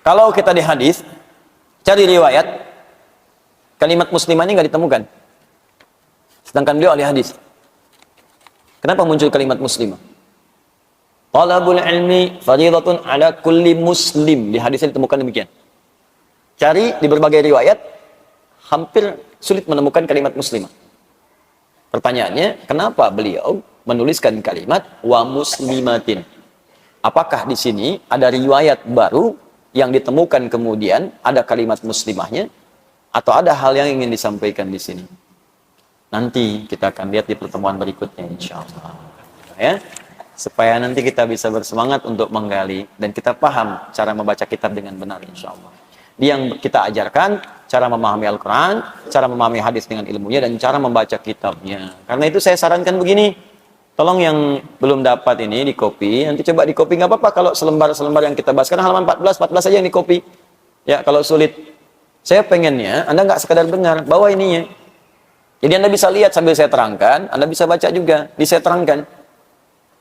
Kalau kita di hadis, cari riwayat, kalimat muslimah ini nggak ditemukan. Sedangkan beliau ahli hadis. Kenapa muncul kalimat muslimah? Talabul ilmi fardhatun ala kulli muslim. Di hadisnya ditemukan demikian. Cari di berbagai riwayat, hampir sulit menemukan kalimat muslimah. Pertanyaannya, kenapa beliau menuliskan kalimat wa muslimatin? Apakah di sini ada riwayat baru yang ditemukan kemudian ada kalimat muslimahnya, atau ada hal yang ingin disampaikan di sini? Nanti kita akan lihat di pertemuan berikutnya, insyaallah. Ya, supaya nanti kita bisa bersemangat untuk menggali dan kita paham cara membaca kitab dengan benar, insyaallah. Yang kita ajarkan cara memahami Al-Quran, cara memahami hadis dengan ilmunya, dan cara membaca kitabnya. Karena itu saya sarankan begini. Tolong yang belum dapat ini di copy, nanti coba di copy, nggak apa-apa kalau selembar-selembar yang kita bahas. Karena halaman 14 saja yang di copy. Ya, kalau sulit. Saya pengennya Anda nggak sekadar dengar, bawa ininya. Jadi Anda bisa lihat sambil saya terangkan, Anda bisa baca juga, bisa saya terangkan.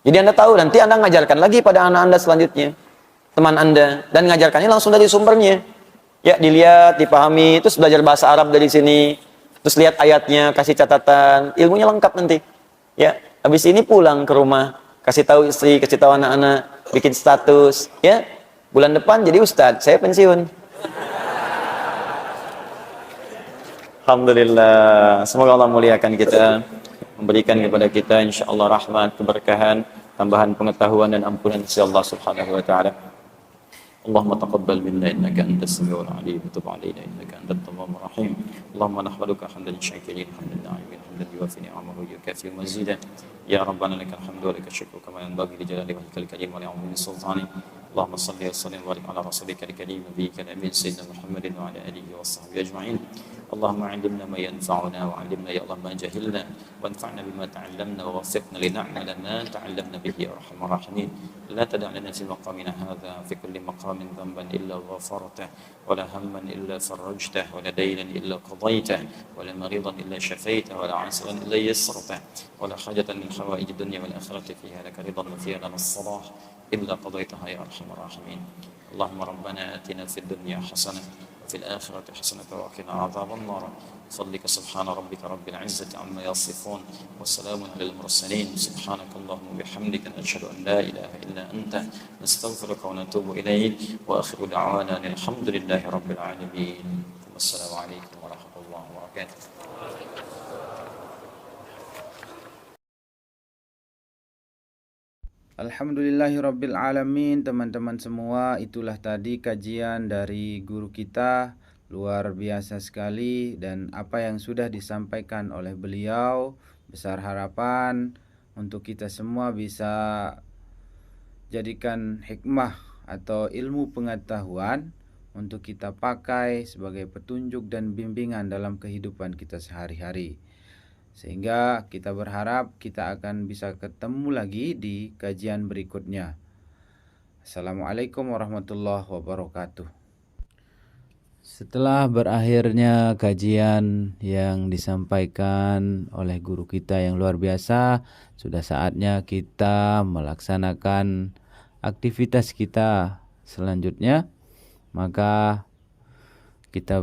Jadi Anda tahu, nanti Anda ngajarkan lagi pada anak Anda selanjutnya, teman Anda, dan ngajarkannya langsung dari sumbernya. Ya, dilihat, dipahami, terus belajar bahasa Arab dari sini, terus lihat ayatnya, kasih catatan, ilmunya lengkap nanti. Ya. Habis ini pulang ke rumah, kasih tahu istri, kasih tahu anak-anak, bikin status, ya. Bulan depan jadi ustadz, saya pensiun. Alhamdulillah. Semoga Allah muliakan kita, memberikan kepada kita insyaallah rahmat, keberkahan, tambahan pengetahuan dan ampunan dari Allah Subhanahu wa taala. اللهم تقبل منا انك انت السميع العليم وتب علينا انك انت التواب الرحيم. اللهم نحمدك حمدا شاكرين حمدا ناعمين حمدا يوافي نعمه ويكافئ مزيدا. يا ربنا لك الحمد ولك الشكر كما ينبغي لجلال وجهك الكريم ولعظيم سلطانك. اللهم صل وسلم وبارك على رسولك الكريم نبيك الامين سيدنا محمد وعلى اله وصحبه اجمعين. اللهم علمنا ما ينفعنا وعلمنا يا الله ما جهلنا وانفعنا بما تعلمنا ووفقنا لنعمل ما تعلمنا به يا ارحم الراحمين. لا تدع لنا في مقامنا هذا في كل مقام ذنبا الا غفرته ولا هما الا فرجته ولا دينا الا قضيته ولا مريضا الا شفيته ولا عسرا الا يسرته ولا حاجة من حوائج الدنيا والاخرة فيها لك رضا وفيها لنا الصلاح الا قضيتها يا ارحم الراحمين. اللهم ربنا اتنا في الدنيا حسنة وفي الآخرة حسنة وقنا عذاب النار. صلك سبحان ربك رب العزة عما يصفون وسلام على المرسلين. سبحانك اللهم وبحمدك نشهد أن لا إله إلا أنت نستغفرك ونتوب إليك وآخر دعوانا الحمد لله رب العالمين. والسلام عليكم ورحمة الله وبركاته. Alhamdulillahirrabbilalamin. Teman-teman semua, itulah tadi kajian dari guru kita, luar biasa sekali, dan apa yang sudah disampaikan oleh beliau besar harapan untuk kita semua bisa jadikan hikmah atau ilmu pengetahuan untuk kita pakai sebagai petunjuk dan bimbingan dalam kehidupan kita sehari-hari. Sehingga kita berharap kita akan bisa ketemu lagi di kajian berikutnya. Assalamualaikum warahmatullahi wabarakatuh. Setelah berakhirnya kajian yang disampaikan oleh guru kita yang luar biasa, sudah saatnya kita melaksanakan aktivitas kita selanjutnya. Maka kita